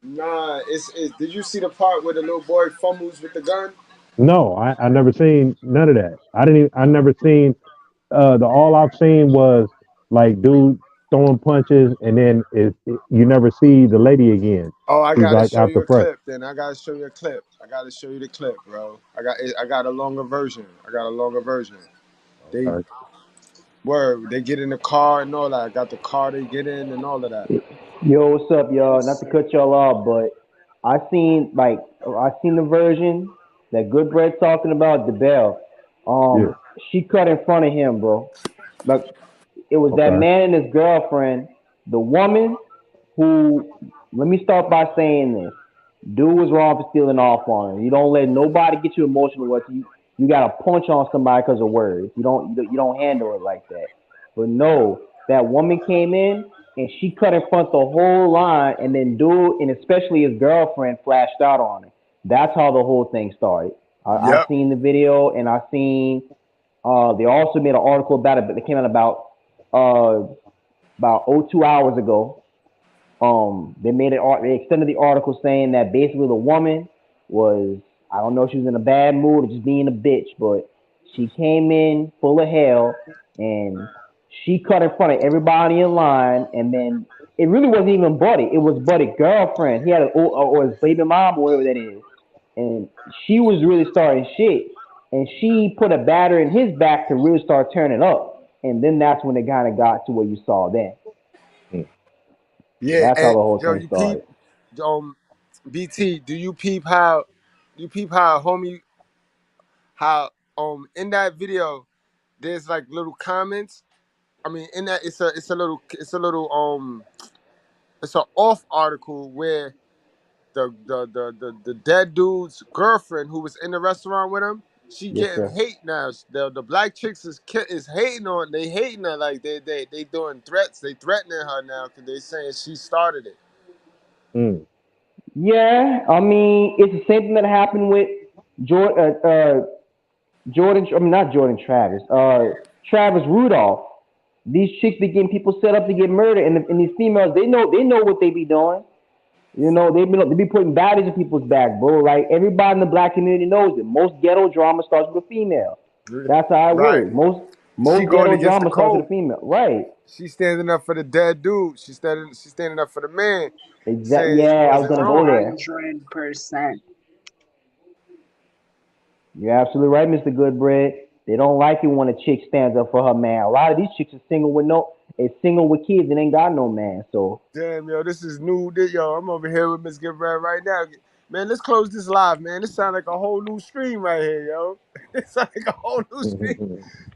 B: nah. It's did you see the part where the little boy fumbles with the gun?
F: No, I never seen none of that. I never seen the all I've seen was like dude throwing punches and then you never see the lady again.
B: Oh, I
F: She's
B: gotta
F: like
B: show
F: out
B: you
F: the
B: a
F: front.
B: clip. Then I gotta show you a clip. I gotta show you the clip, bro. I got a longer version. I got a longer version. They
F: Okay.
B: they get in the car and all that. I got the car they get in and all of that.
H: Yo, what's up, y'all? Not to cut y'all off, but I seen the version that Goodbread talking about, the bell.
F: Yeah.
H: She cut in front of him, bro. Like it was that
F: Okay.
H: man and his girlfriend. The woman who, let me start by saying this. Dude was wrong for stealing off on her. You don't let nobody get you emotional with you. You got to punch on somebody because of words. You don't handle it like that. But no, that woman came in and she cut in front the whole line, and then dude and especially his girlfriend flashed out on her. That's how the whole thing started. I
B: Yep.
H: seen the video, and I seen they also made an article about it, but they came out uh about 2 hours ago. They made it. They extended the article saying that basically the woman was, I don't know if she was in a bad mood or just being a bitch, but she came in full of hell and she cut in front of everybody in line, and then it really wasn't even Buddy. It was Buddy's girlfriend. He had or his baby mom or whatever that is, and she was really starting shit, and she put a batter in his back to really start turning up, and then that's when it kind of got to what you saw then.
F: Mm.
B: Yeah,
H: That's how
B: and
H: the whole
B: yo,
H: thing
B: you peep,
H: started.
B: BT, do you peep how homie, how in that video there's like little comments. I mean, in that it's an off article where the dead dude's girlfriend who was in the restaurant with him, she
H: Yes,
B: getting
H: sir.
B: hate now. The black chicks is hating on, they hating her, like they doing threats, they threatening her now because they saying she started it.
F: Mm.
H: Yeah, I mean, it's the same thing that happened with Jordan. Jordan, I mean not Jordan Travis. Travis Rudolph. These chicks be getting people set up to get murdered, and these females, they know what they be doing. You know, they be putting bodies in people's back, bro. Like everybody in the black community knows it. Most ghetto drama starts with a female. That's how it
B: Right.
H: works. Most
B: She
H: most
B: going
H: ghetto
B: against the
H: drama starts with
B: code.
H: a female. Right.
B: She standing up for the dead dude. She's standing up for the man,
H: Exactly.
B: saying he
H: Yeah, I was
B: wasn't
H: gonna go
B: wrong.
H: there.
D: 100%.
H: You're absolutely right, Mr. Goodbread. They don't like it when a chick stands up for her man. A lot of these chicks is single with kids and ain't got no man. So
B: Damn, yo, this is new. Yo, I'm over here with Mr.Goodbread right now. Man, let's close this live, man. This sounds like a whole new stream right here, yo. It sounds like a whole new stream.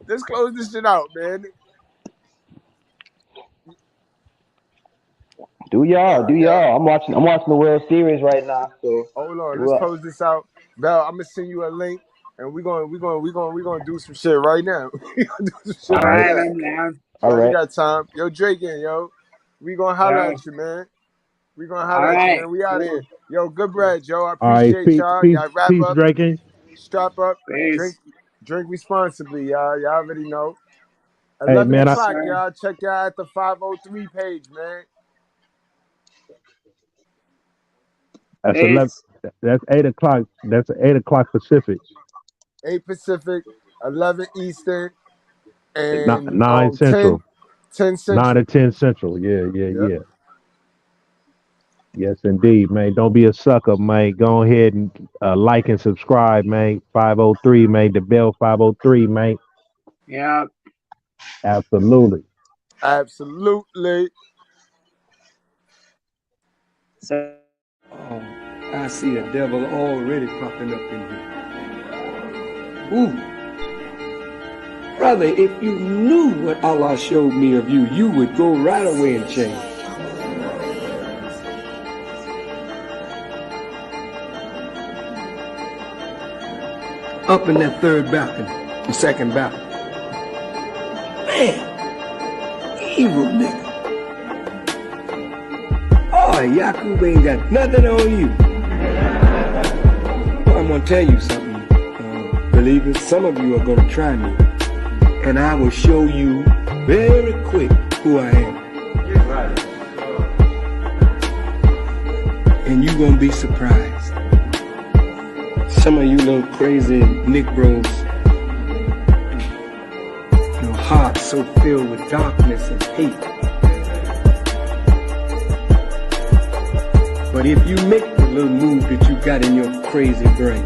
B: Let's close this shit out, man.
H: do y'all,
B: All
H: do
B: right, yo.
H: y'all. I'm watching the World Series right now. So
B: Hold on, let's
H: well,
B: close this out. Bell, I'm gonna send you a link, and we're gonna do some shit right now. We gonna do some shit
H: all
D: All
B: right
H: right,
D: right,
B: now.
D: I'm down.
H: all
B: Yeah, we
H: right.
B: got time. Yo, Drake in, yo. We gonna holler
D: Yeah.
B: at you, man. We gonna
D: All
B: holler at you,
D: right.
B: man. We out of
D: Cool.
B: here. Yo, good bread, Joe. I
F: All right,
B: appreciate
F: peace,
B: y'all.
F: peace,
B: Y'all wrap
F: peace,
B: up,
F: Draken.
B: strap up, drink
D: Peace.
B: drink responsibly, y'all. Y'all already know.
F: Hey
B: 11
F: man,
D: Yes,
B: o'clock,
D: sir.
B: y'all. Check y'all at the 503 page, man.
F: that's 11.
D: Peace.
F: That's 8 o'clock. That's 8 o'clock Pacific.
B: 8 Pacific, 11 Eastern,
F: And not
B: and 10,
F: Central.
B: 10
F: 9 to
B: Central.
F: 10 Central. Yeah, yeah,
B: Yep.
F: yeah. Yes, indeed, man. Don't be a sucker, man. Go ahead and like and subscribe, man. 503, man. The bell 503, man.
D: Yeah.
F: Absolutely.
B: Absolutely.
D: So.
I: I see a devil already popping up in here. Ooh. Brother, if you knew what Allah showed me of you, you would go right away and change. Up in that third balcony, the second balcony. Man, evil nigga. Oh, Yakub ain't got nothing on you. Well, I'm gonna tell you something, believers. Some of you are gonna try me, and I will show you very quick who I am. And you're gonna be surprised. Some of you little crazy Negroes, your heart's so filled with darkness and hate. But if you make the little move that you got in your crazy brain,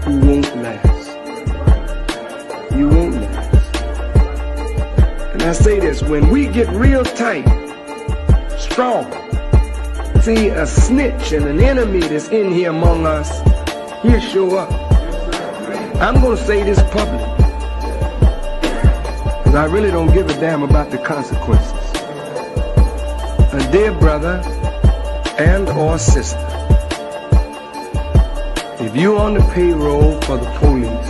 I: you won't last. You won't last. And I say this, when we get real tight, strong, see a snitch and an enemy that's in here among us, he'll show up. I'm going to say this public, because I really don't give a damn about the consequences. A dear brother and or sister, if you're on the payroll for the police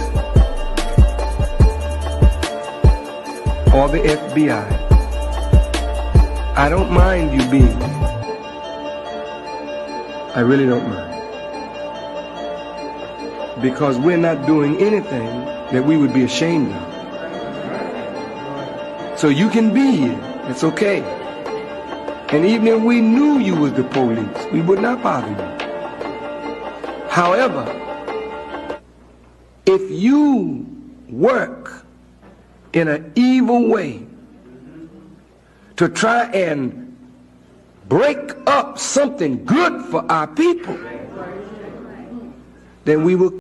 I: or the FBI, I don't mind you being there. I really don't mind. Because we're not doing anything that we would be ashamed of. So you can be here. It's okay. And even if we knew you was the police, we would not bother you. However, if you work in an evil way to try and break up something good for our people, then we will